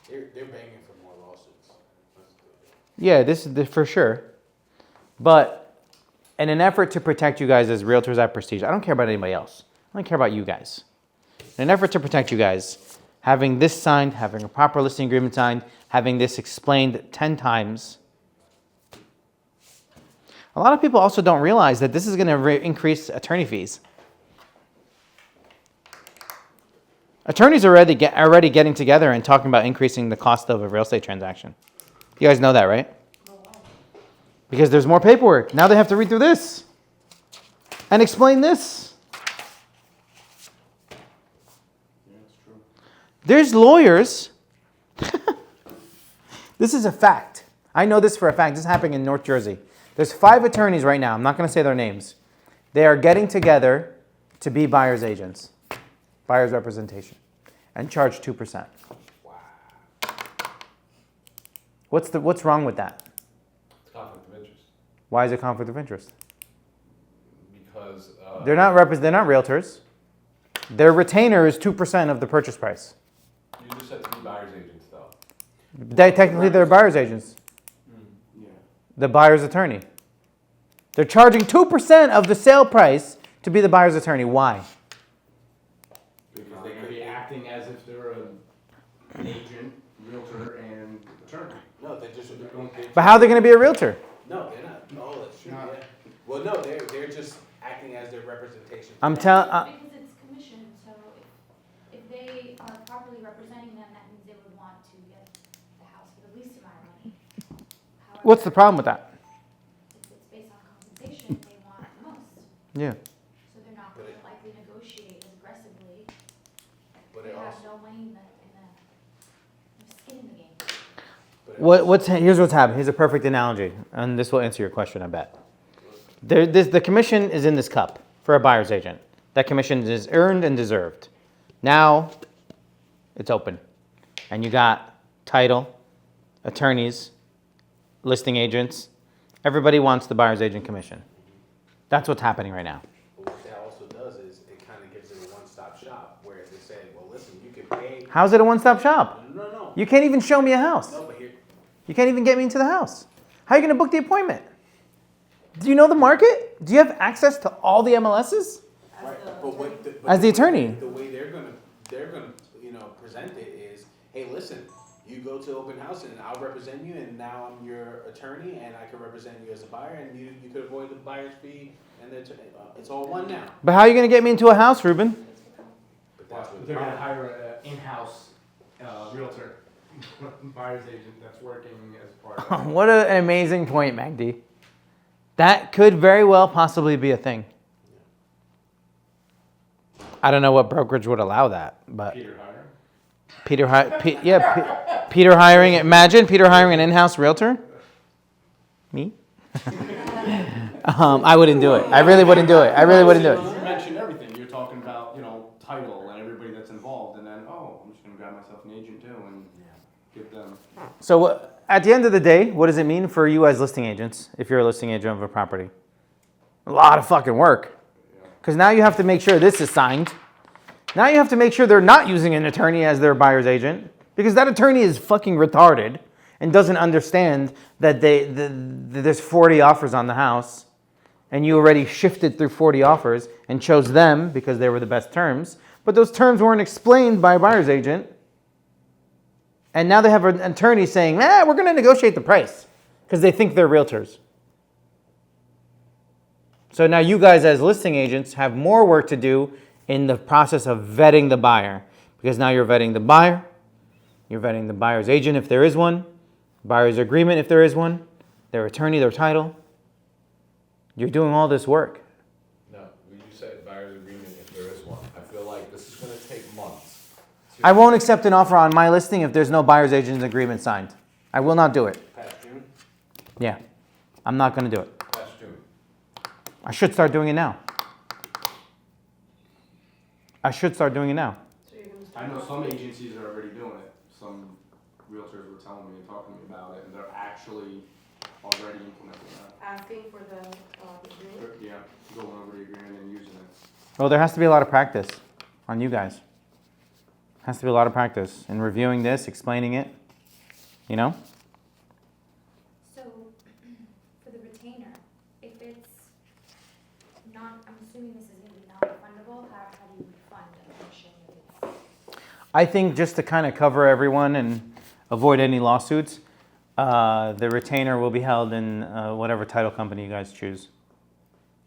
They're begging for more lawsuits. Let's do it. Yeah, this is for sure. But in an effort to protect you guys as realtors at Prestige, I don't care about anybody else. I don't care about you guys. In an effort to protect you guys, having this signed, having a proper listing agreement signed, having this explained 10 times. A lot of people also don't realize that this is going to increase attorney fees. Attorneys are already getting together and talking about increasing the cost of a real estate transaction. You guys know that, right? Because there's more paperwork. Now they have to read through this and explain this. Yeah, it's true. There's lawyers. This is a fact. I know this for a fact. This is happening in North Jersey. There's 5 attorneys right now. I'm not going to say their names. They are getting together to be buyer's agents, buyer's representation, and charge 2%. Wow. What's wrong with that? It's conflict of interest. Why is it conflict of interest? Because, They're not realtors. Their retainer is 2% of the purchase price. you just said to be buyer's agents though. Technically, they're buyer's agents. Yeah. The buyer's attorney. They're charging 2% of the sale price to be the buyer's attorney. Why? Because they're gonna be acting as if they're an agent, realtor, and attorney. No, they just. But how are they going to be a realtor? No, they're not. Oh, that's true. Not- Yeah. Well, no, they're just acting as their representation. Because it's commission, so if they are properly representing them, that means they would want to get the house for the least amount of money. What's the problem with that? If it's based on compensation, they want the most, Yeah. so they're not But gonna likely negotiate as aggressively. But They it have also, no money in the skin in the game. Here's what's happening. Here's a perfect analogy, and this will answer your question, I bet. The commission is in this cup for a buyer's agent. That commission is earned and deserved. Now, it's open, and you got title, attorneys, listing agents. Everybody wants the buyer's agent commission. That's what's happening right now. But what that also does is it kind of gives it a one-stop shop where they say, well, listen, you can pay. How's it a one-stop shop? No. You can't even show me a house. No, but here, You can't even get me into the house. How are you going to book the appointment? Do you know the market? Do you have access to all the MLSs? right, but what, but As the attorney. The way they're gonna, present it is, hey, listen, you go to open house and I'll represent you, and now I'm your attorney, and I can represent you as a buyer, and you could avoid the buyer's fee, and it's all one now. But how are you going to get me into a house, Ruben? But that's what the They're gonna problem. hire an in-house realtor, buyer's agent that's working as part of. What an amazing point, Magdi. That could very well possibly be a thing. I don't know what brokerage would allow that, but Peter Hire. Peter hiring. Imagine Peter hiring an in-house realtor. Me? I wouldn't do it. I really wouldn't do it. You mentioned everything. You're talking about, title and everybody that's involved, and then, I'm just gonna grab myself an agent too and give them. So at the end of the day, what does it mean for you as listing agents if you're a listing agent of a property? A lot of fucking work. Because now you have to make sure this is signed. Now you have to make sure they're not using an attorney as their buyer's agent. Because that attorney is fucking retarded and doesn't understand that there's 40 offers on the house. And you already shifted through 40 offers and chose them because they were the best terms. But those terms weren't explained by a buyer's agent. And now they have an attorney saying, we're going to negotiate the price because they think they're realtors. So now you guys as listing agents have more work to do in the process of vetting the buyer, because now you're vetting the buyer, you're vetting the buyer's agent if there is one, buyer's agreement if there is one, their attorney, their title. You're doing all this work. No, you said buyer's agreement if there is one. I feel like this is gonna take months. I won't accept an offer on my listing if there's no buyer's agent agreement signed. I will not do it. Past June? Yeah, I'm not going to do it. Past June. I should start doing it now. I should start doing it now. I know some agencies are already doing it. Some realtors were telling me and talking to me about it, and they're actually already implementing that. Asking for the agreement? Yeah, going over the agreement and using it. Well, there has to be a lot of practice on you guys. Has to be a lot of practice in reviewing this, explaining it, So, for the retainer, if it's not, I'm assuming this is gonna be non-refundable, how do you refund a commission if it's? I think just to kind of cover everyone and avoid any lawsuits, the retainer will be held in whatever title company you guys choose.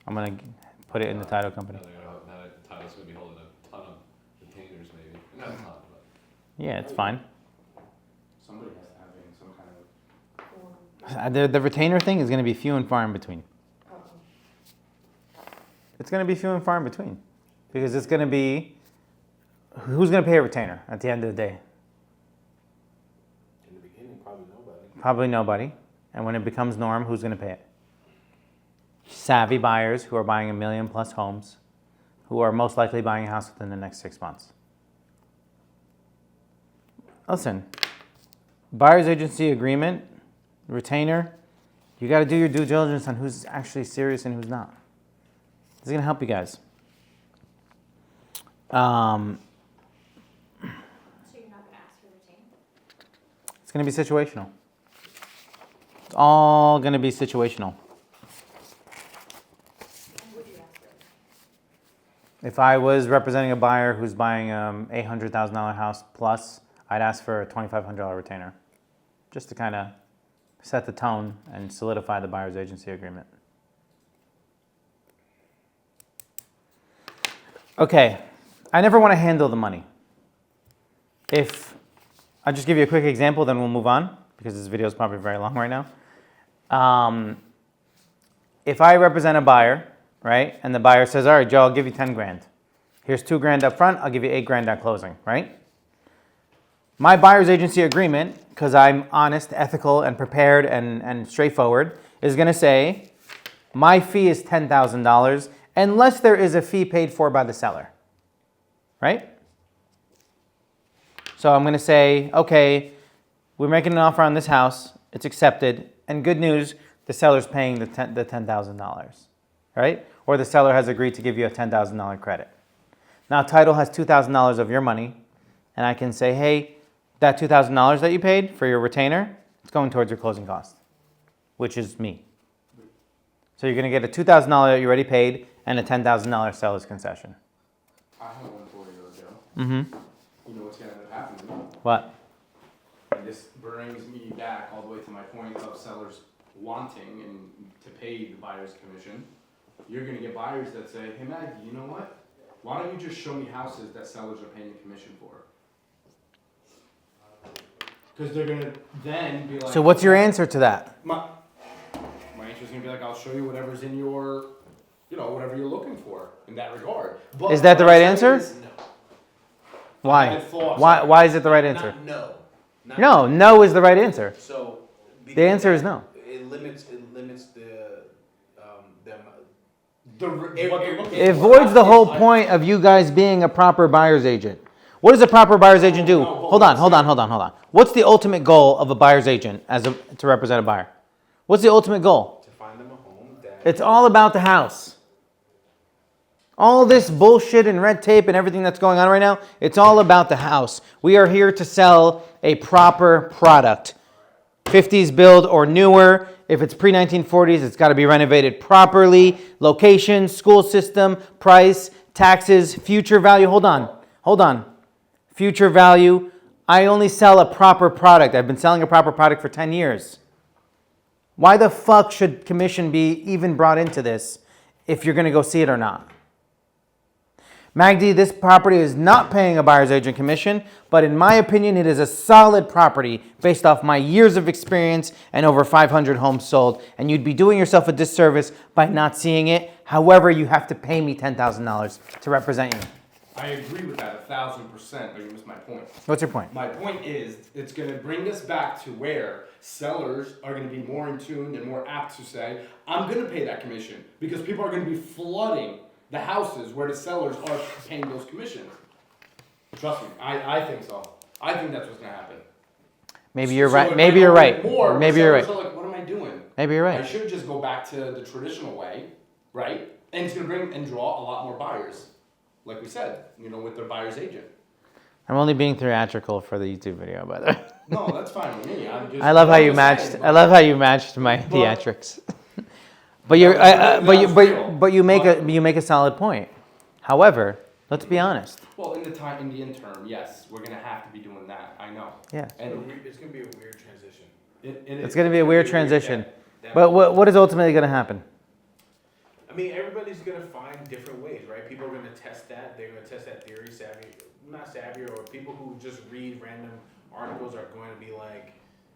I'm going to put it in the title company. Now that title's gonna be holding a ton of retainers maybe. Not a ton, but. Yeah, it's fine. Somebody has to have some kind of. The retainer thing is going to be few and far in between. It's going to be few and far in between. Because it's going to be, who's going to pay a retainer at the end of the day? In the beginning, probably nobody. Probably nobody. And when it becomes norm, who's going to pay it? Savvy buyers who are buying $1 million+ homes, who are most likely buying a house within the next 6 months. Listen, buyer's agency agreement, retainer, you got to do your due diligence on who's actually serious and who's not. This is going to help you guys. So you're not gonna ask for retainer? It's going to be situational. It's all going to be situational. And would you ask for it? If I was representing a buyer who's buying an $800,000 house plus, I'd ask for a $2,500 retainer, just to kind of set the tone and solidify the buyer's agency agreement. Okay, I never want to handle the money. I'll just give you a quick example, then we'll move on, because this video is probably very long right now. If I represent a buyer, right, and the buyer says, all right, Joe, I'll give you 10 grand. Here's $2 grand up front, I'll give you $8 grand at closing, right? My buyer's agency agreement, because I'm honest, ethical, and prepared and straightforward, is going to say my fee is $10,000 unless there is a fee paid for by the seller. Right? So I'm going to say, okay, we're making an offer on this house. It's accepted. And good news, the seller's paying the $10,000. Right? Or the seller has agreed to give you a $10,000 credit. Now, title has $2,000 of your money. And I can say, hey, that $2,000 that you paid for your retainer, it's going towards your closing cost, which is me. So you're going to get a $2,000 that you already paid and a $10,000 seller's concession. I had one for you ago. Mm-hmm. You know what's gonna end up happening? What? And this brings me back all the way to my point of sellers wanting and to pay the buyer's commission. You're gonna get buyers that say, hey Maggie, you know what? Why don't you just show me houses that sellers are paying the commission for? Because they're gonna then be like. So what's your answer to that? My answer is gonna be like, I'll show you whatever's in your, whatever you're looking for in that regard. But Is that the what I'm right saying answer? is, No. Why? I thought Why? so. Why is it the right answer? Not no. Not No, no is the right answer. So. The answer is no. It limits the What It- they're it- looking It for. voids the whole I- point of you guys being a proper buyer's agent. What does a proper buyer's agent do? No, Hold on. What's the ultimate goal of a buyer's agent to represent a buyer? What's the ultimate goal? to find them a home that. It's all about the house. All this bullshit and red tape and everything that's going on right now, it's all about the house. We are here to sell a proper product. 50s build or newer. If it's pre-1940s, it's got to be renovated properly. Location, school system, price, taxes, future value. Hold on. Future value. I only sell a proper product. I've been selling a proper product for 10 years. Why the fuck should commission be even brought into this if you're going to go see it or not? Magdi, this property is not paying a buyer's agent commission, but in my opinion, it is a solid property based off my years of experience and over 500 homes sold. And you'd be doing yourself a disservice by not seeing it. However, you have to pay me $10,000 to represent you. I agree with that 1,000%, but you missed my point. What's your point? My point is, it's going to bring us back to where sellers are going to be more in tune and more apt to say, I'm going to pay that commission because people are going to be flooding the houses where the sellers are paying those commissions. Trust me, I think so. I think that's what's going to happen. Maybe you're So right. if Maybe I you're go right. more, Maybe you're sellers right. are like, what am I doing? Maybe you're I right. should just go back to the traditional way, right? And it's going to bring and draw a lot more buyers. Like we said, with their buyer's agent. I'm only being theatrical for the YouTube video, by the way. No, that's fine with me. I love how you matched. I love how you matched my theatrics. But you're, but you make a solid point. However, let's be honest. Well, in the interim, yes, we're gonna have to be doing that. I know. Yeah. And It's gonna be a weird transition. It's going to be a weird transition. That- But what is ultimately going to happen? I mean, everybody's gonna find different ways, right? People are gonna test that. They're gonna test that theory. Not savvy, or people who just read random articles are going to be like,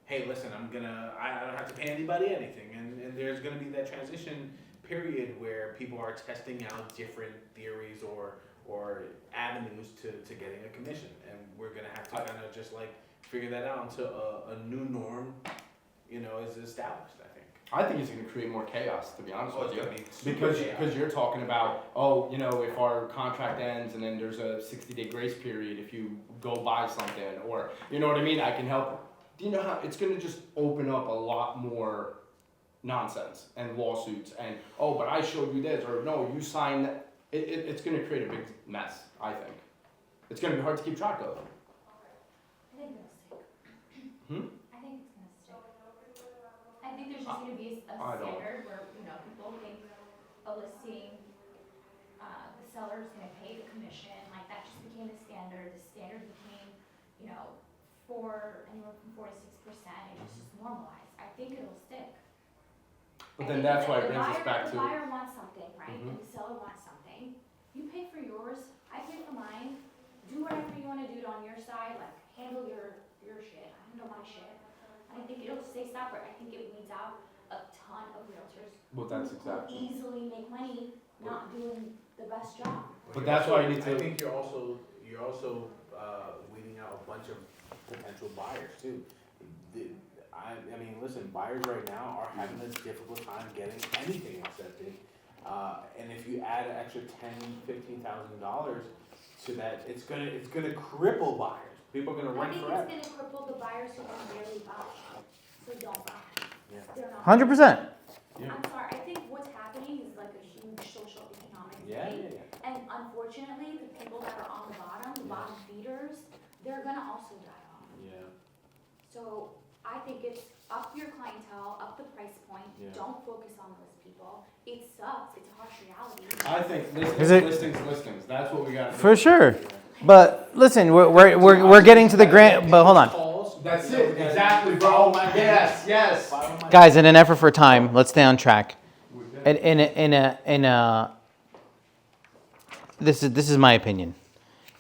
"Hey, listen, I don't have to pay anybody anything." And there's gonna be that transition period where people are testing out different theories or avenues to getting a commission, and we're gonna have to kind of just like figure that out until a new norm, is established. I think it's gonna create more chaos, to be honest Oh, with it's you. gonna be super chaos. Because you're talking about, if our contract ends and then there's a 60-day grace period if you go buy something, or, you know what I mean, I can help. Do you know how, it's gonna just open up a lot more nonsense and lawsuits and, but I showed you this, or no, you signed that. It's gonna create a big mess, I think. It's gonna be hard to keep track of. I think it'll stick. Hmm? I think it's gonna stick. I think there's just gonna be a I don't. standard where, people think a listing, the seller's gonna pay the commission, like that just became the standard. The standard became, for anywhere from 4 to 6%, it was just normalized. I think it'll stick. But then that's why it brings us back The to, buyer wants something, right, Mhm. and the seller wants something. You pay for yours, I pay for mine. Do whatever you wanna do on your side, like handle your shit, I handle my shit. I think it'll stay separate. I think it weeds out a ton of realtors well, that's who exactly. easily make money not doing the best job. But that's why you need to- I think you're also weeding out a bunch of potential buyers too. I mean, listen, buyers right now are having a difficult time getting anything accepted. And if you add an extra $10,000-$15,000 to that, it's gonna cripple buyers. People are gonna I rent think forever. it's gonna cripple the buyers who can barely buy, who don't buy. Yeah. They're not. 100%. Yeah. I'm sorry, I think what's happening is like a huge social economic Yeah, thing. yeah, yeah. And unfortunately, the people that are on the bottom feeders, they're gonna also die off. Yeah. So I think it's up your clientele, up the price point, Yeah. don't focus on those people. It sucks, it's a harsh reality. I think Is it- listings, that's what we gotta do. For sure. But listen, we're getting to the grant, but hold on. Calls. That's it, exactly, bro, yes. Guys, in an effort for time, let's stay on track. This is my opinion.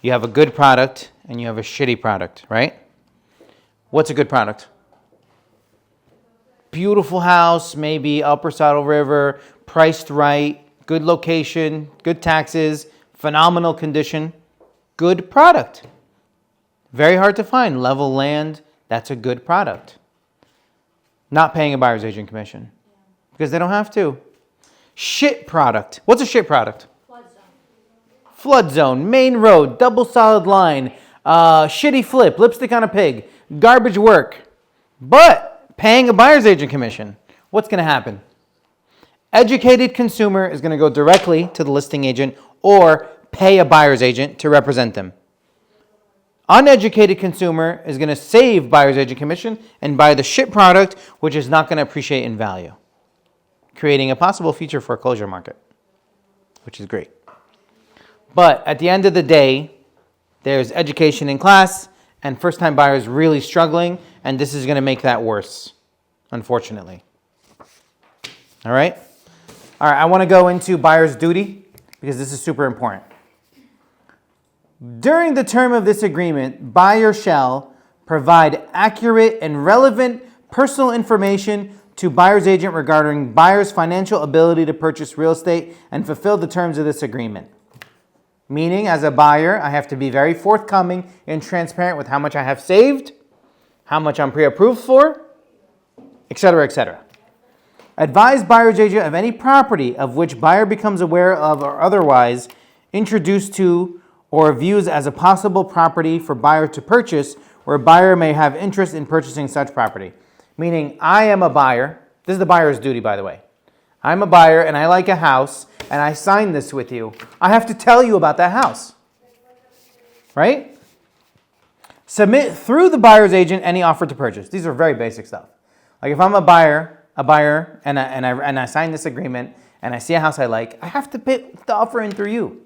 You have a good product and you have a shitty product, right? What's a good product? Beautiful house, maybe Upper Saddle River, priced right, good location, good taxes, phenomenal condition, good product. Very hard to find. Level land, that's a good product. Not paying a buyer's agent commission because they don't have to. Shit product. What's a shit product? Flood zone. Flood zone, main road, double solid line, shitty flip, lipstick on a pig, garbage work. But paying a buyer's agent commission, what's going to happen? Educated consumer is going to go directly to the listing agent or pay a buyer's agent to represent them. Uneducated consumer is going to save buyer's agent commission and buy the shit product, which is not going to appreciate in value, creating a possible future foreclosure market, which is great. But at the end of the day, there's education in class and first-time buyers really struggling, and this is going to make that worse, unfortunately. All right? All right, I want to go into buyer's duty because this is super important. During the term of this agreement, buyer shall provide accurate and relevant personal information to buyer's agent regarding buyer's financial ability to purchase real estate and fulfill the terms of this agreement. Meaning, as a buyer, I have to be very forthcoming and transparent with how much I have saved, how much I'm pre-approved for, etc., etc. Advise buyer's agent of any property of which buyer becomes aware of or otherwise introduced to or views as a possible property for buyer to purchase where buyer may have interest in purchasing such property. Meaning, I am a buyer. This is the buyer's duty, by the way. I'm a buyer and I like a house and I sign this with you. I have to tell you about that house. Right? Submit through the buyer's agent any offer to purchase. These are very basic stuff. Like if I'm a buyer and I sign this agreement and I see a house I like, I have to put the offer in through you.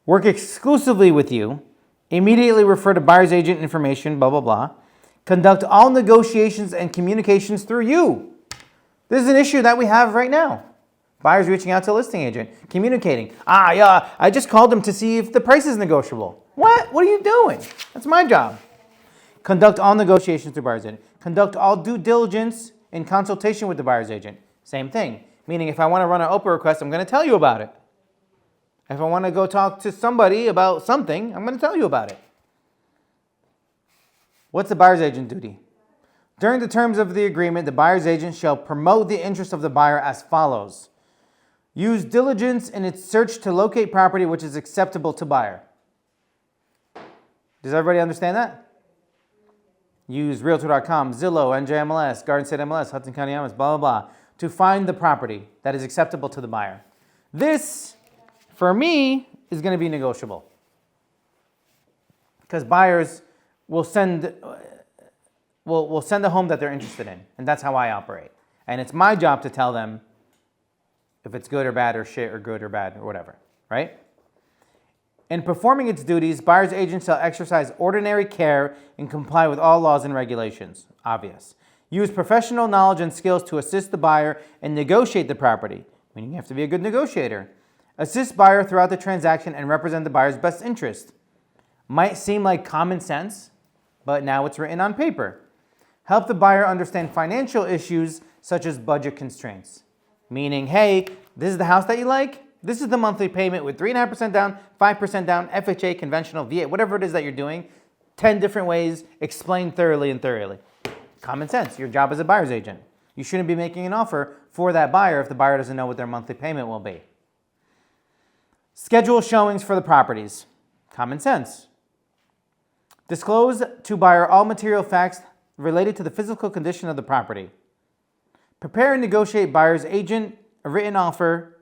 Work exclusively with you. Immediately refer to buyer's agent information, blah, blah, blah. Conduct all negotiations and communications through you. This is an issue that we have right now. Buyers reaching out to a listing agent, communicating. Yeah, I just called them to see if the price is negotiable. What? What are you doing? That's my job. Conduct all negotiations through buyer's agent. Conduct all due diligence in consultation with the buyer's agent. Same thing. Meaning if I want to run an Oprah request, I'm going to tell you about it. If I want to go talk to somebody about something, I'm going to tell you about it. What's the buyer's agent duty? During the terms of the agreement, the buyer's agent shall promote the interest of the buyer as follows. Use diligence in its search to locate property which is acceptable to buyer. Does everybody understand that? Use Realtor.com, Zillow, NJMLS, Garden State MLS, Hudson County MLS, blah, blah, blah, to find the property that is acceptable to the buyer. This, for me, is going to be negotiable. Because buyers will send a home that they're interested in, and that's how I operate. And it's my job to tell them if it's good or bad or shit or good or bad or whatever, right? In performing its duties, buyer's agent shall exercise ordinary care and comply with all laws and regulations. Obvious. Use professional knowledge and skills to assist the buyer and negotiate the property, meaning you have to be a good negotiator. Assist buyer throughout the transaction and represent the buyer's best interest. Might seem like common sense, but now it's written on paper. Help the buyer understand financial issues such as budget constraints. Meaning, hey, this is the house that you like. This is the monthly payment with 3.5% down, 5% down, FHA, conventional, VA, whatever it is that you're doing. 10 different ways, explain thoroughly and thoroughly. Common sense. Your job as a buyer's agent. You shouldn't be making an offer for that buyer if the buyer doesn't know what their monthly payment will be. Schedule showings for the properties. Common sense. Disclose to buyer all material facts related to the physical condition of the property. Prepare and negotiate buyer's agent a written offer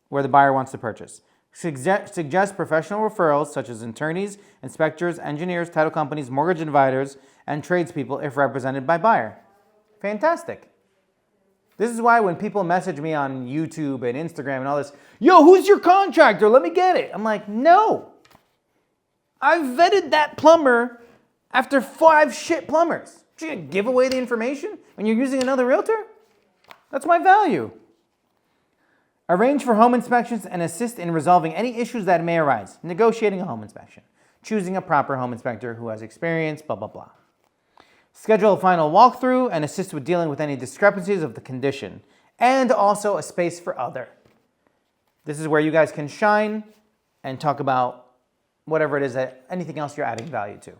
where the buyer wants to purchase. Suggest professional referrals such as attorneys, inspectors, engineers, title companies, mortgage advisors, and tradespeople if represented by buyer. Fantastic. This is why when people message me on YouTube and Instagram and all this, yo, who's your contractor? Let me get it. I'm like, no. I vetted that plumber after 5 shit plumbers. You gonna give away the information when you're using another realtor? That's my value. Arrange for home inspections and assist in resolving any issues that may arise. Negotiating a home inspection. Choosing a proper home inspector who has experience, blah, blah, blah. Schedule a final walkthrough and assist with dealing with any discrepancies of the condition. And also a space for other. This is where you guys can shine and talk about whatever it is that anything else you're adding value to.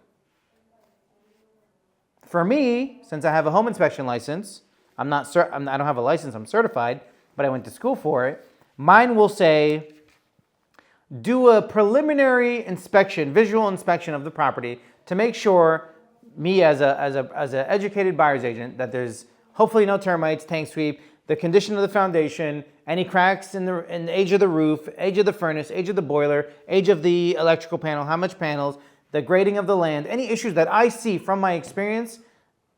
For me, since I have a home inspection license, I don't have a license, I'm certified, but I went to school for it. Mine will say, do a preliminary inspection, visual inspection of the property to make sure me as a educated buyer's agent that there's hopefully no termites, tank sweep, the condition of the foundation, any cracks in the age of the roof, age of the furnace, age of the boiler, age of the electrical panel, how much panels, the grading of the land, any issues that I see from my experience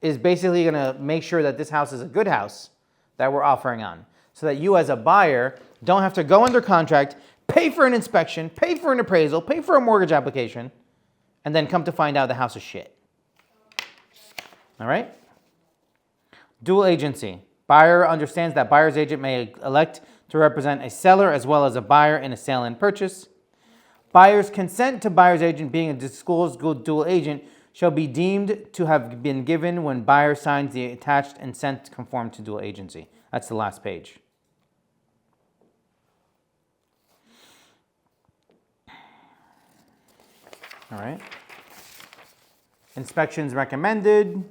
is basically gonna make sure that this house is a good house that we're offering on. So that you as a buyer don't have to go under contract, pay for an inspection, pay for an appraisal, pay for a mortgage application, and then come to find out the house is shit. All right? Dual agency. Buyer understands that buyer's agent may elect to represent a seller as well as a buyer in a sale and purchase. Buyer's consent to buyer's agent being a disclosed dual agent shall be deemed to have been given when buyer signs the attached and sent to conform to dual agency. That's the last page. All right. Inspections recommended.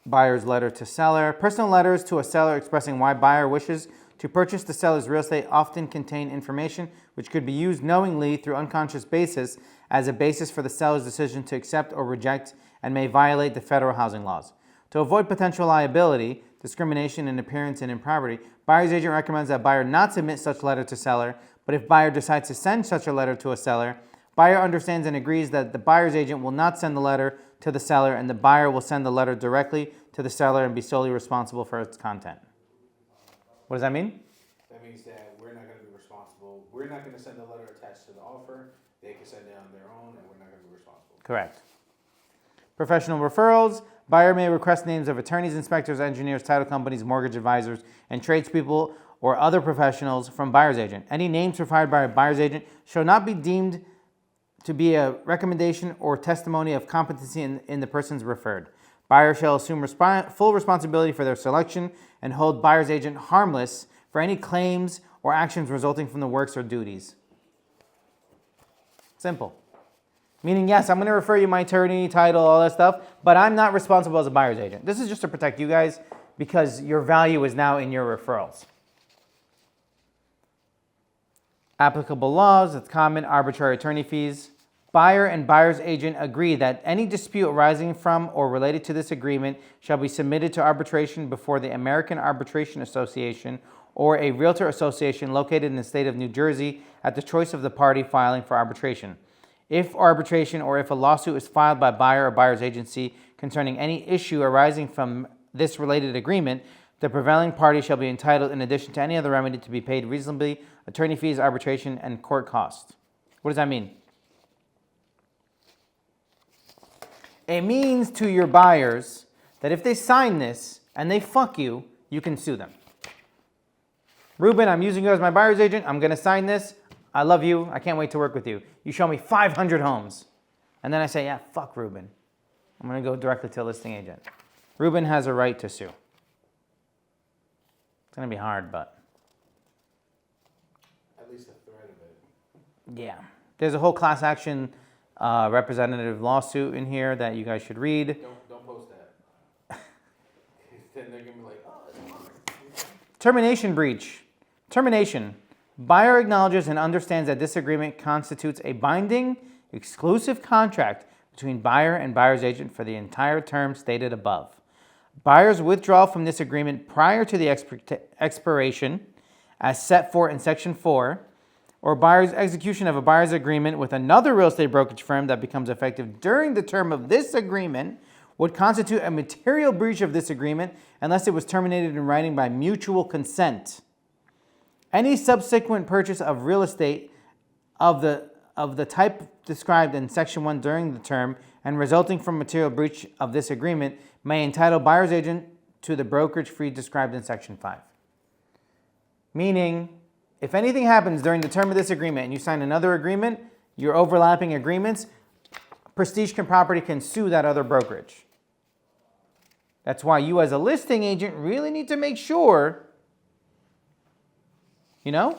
Buyer's letter to seller. Personal letters to a seller expressing why buyer wishes to purchase the seller's real estate often contain information which could be used knowingly through unconscious basis as a basis for the seller's decision to accept or reject and may violate the federal housing laws. To avoid potential liability, discrimination in appearance and in property, buyer's agent recommends that buyer not submit such letter to seller, but if buyer decides to send such a letter to a seller, buyer understands and agrees that the buyer's agent will not send the letter to the seller and the buyer will send the letter directly to the seller and be solely responsible for its content. What does that mean? That means that we're not gonna be responsible. We're not gonna send a letter attached to the offer. They can send it on their own and we're not gonna be responsible. Correct. Professional referrals. Buyer may request names of attorneys, inspectors, engineers, title companies, mortgage advisors, and tradespeople or other professionals from buyer's agent. Any names provided by a buyer's agent shall not be deemed to be a recommendation or testimony of competency in the persons referred. Buyer shall assume full responsibility for their selection and hold buyer's agent harmless for any claims or actions resulting from the works or duties. Simple. Meaning, yes, I'm going to refer you my attorney, title, all that stuff, but I'm not responsible as a buyer's agent. This is just to protect you guys because your value is now in your referrals. Applicable laws, it's common, arbitrary attorney fees. Buyer and buyer's agent agree that any dispute arising from or related to this agreement shall be submitted to arbitration before the American Arbitration Association or a realtor association located in the state of New Jersey at the choice of the party filing for arbitration. If arbitration or if a lawsuit is filed by buyer or buyer's agency concerning any issue arising from this related agreement, the prevailing party shall be entitled, in addition to any other remedy, to be paid reasonably, attorney fees, arbitration, and court costs. What does that mean? It means to your buyers that if they sign this and they fuck you, you can sue them. Ruben, I'm using you as my buyer's agent. I'm going to sign this. I love you. I can't wait to work with you. You show me 500 homes. And then I say, yeah, fuck Ruben. I'm going to go directly to a listing agent. Ruben has a right to sue. It's going to be hard, but At least the threat of it. yeah. There's a whole class action representative lawsuit in here that you guys should read. Don't post that. Then they're gonna be like, oh, it's hard. Termination breach. Termination. Buyer acknowledges and understands that this agreement constitutes a binding, exclusive contract between buyer and buyer's agent for the entire term stated above. Buyer's withdrawal from this agreement prior to the expiration, as set forth in Section 4, or buyer's execution of a buyer's agreement with another real estate brokerage firm that becomes effective during the term of this agreement, would constitute a material breach of this agreement unless it was terminated in writing by mutual consent. Any subsequent purchase of real estate of the type described in Section 1 during the term and resulting from material breach of this agreement may entitle buyer's agent to the brokerage fee described in Section 5. Meaning, if anything happens during the term of this agreement and you sign another agreement, you're overlapping agreements, Prestige Property can sue that other brokerage. That's why you as a listing agent really need to make sure, you know?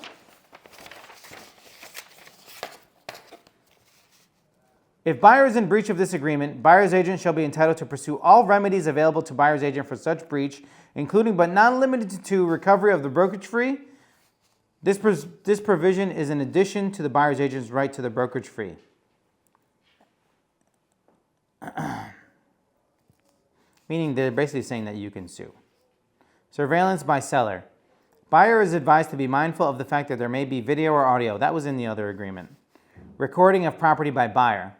If buyer is in breach of this agreement, buyer's agent shall be entitled to pursue all remedies available to buyer's agent for such breach, including but not limited to recovery of the brokerage fee. This provision is in addition to the buyer's agent's right to the brokerage fee. Meaning they're basically saying that you can sue. Surveillance by seller. Buyer is advised to be mindful of the fact that there may be video or audio. That was in the other agreement. Recording of property by buyer.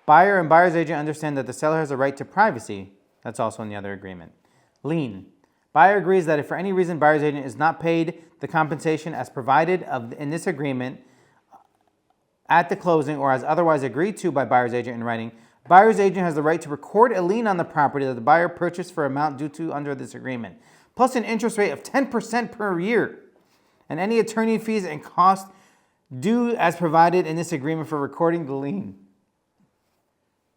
Buyer and buyer's agent understand that the seller has a right to privacy. That's also in the other agreement. Lien. Buyer agrees that if for any reason buyer's agent is not paid the compensation as provided in this agreement at the closing or as otherwise agreed to by buyer's agent in writing, buyer's agent has the right to record a lien on the property that the buyer purchased for amount due to under this agreement, plus an interest rate of 10% per year, and any attorney fees and costs due as provided in this agreement for recording the lien.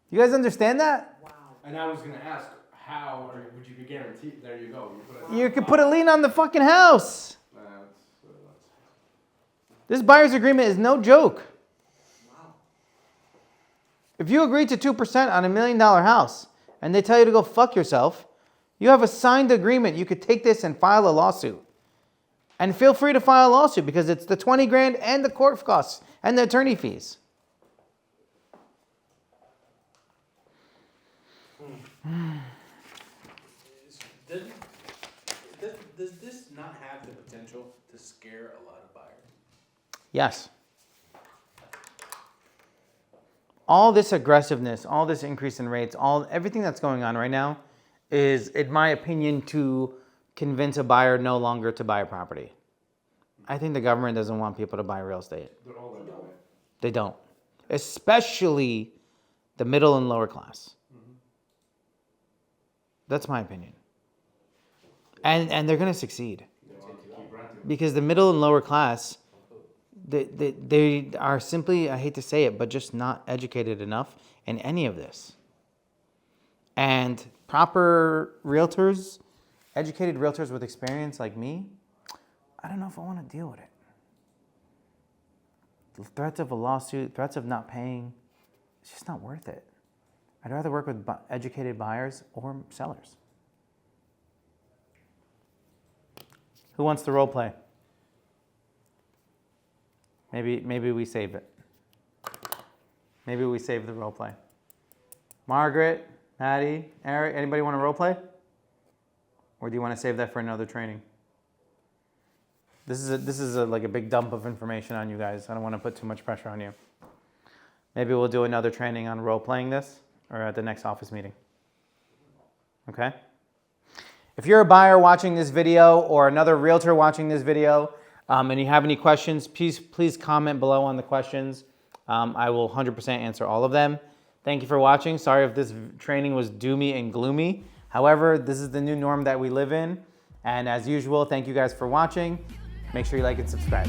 You guys understand that? And I was gonna ask, how would you be guaranteed? There you go. You could put a lien on the fucking house. That's This buyer's agreement is no joke. If you agree to 2% on $1 million house and they tell you to go fuck yourself, you have a signed agreement. You could take this and file a lawsuit. And feel free to file a lawsuit because it's the 20 grand and the court costs and the attorney fees. Does this not have the potential to scare a lot of buyers? Yes. All this aggressiveness, all this increase in rates, everything that's going on right now is, in my opinion, to convince a buyer no longer to buy a property. I think the government doesn't want people to buy real estate. They're all that way. They don't. Especially the middle and lower class. That's my opinion. And they're going to succeed. Because the middle and lower class, they are simply, I hate to say it, but just not educated enough in any of this. And proper realtors, educated realtors with experience like me, I don't know if I want to deal with it. The threats of a lawsuit, threats of not paying, it's just not worth it. I'd rather work with educated buyers or sellers. Who wants to role play? Maybe we save it. Maybe we save the role play. Margaret, Maddie, Eric, anybody want to role play? Or do you want to save that for another training? This is like a big dump of information on you guys. I don't want to put too much pressure on you. Maybe we'll do another training on role playing this or at the next office meeting. Okay? If you're a buyer watching this video or another realtor watching this video and you have any questions, please comment below on the questions. I will 100% answer all of them. Thank you for watching. Sorry if this training was doomy and gloomy. However, this is the new norm that we live in. And as usual, thank you guys for watching. Make sure you like and subscribe.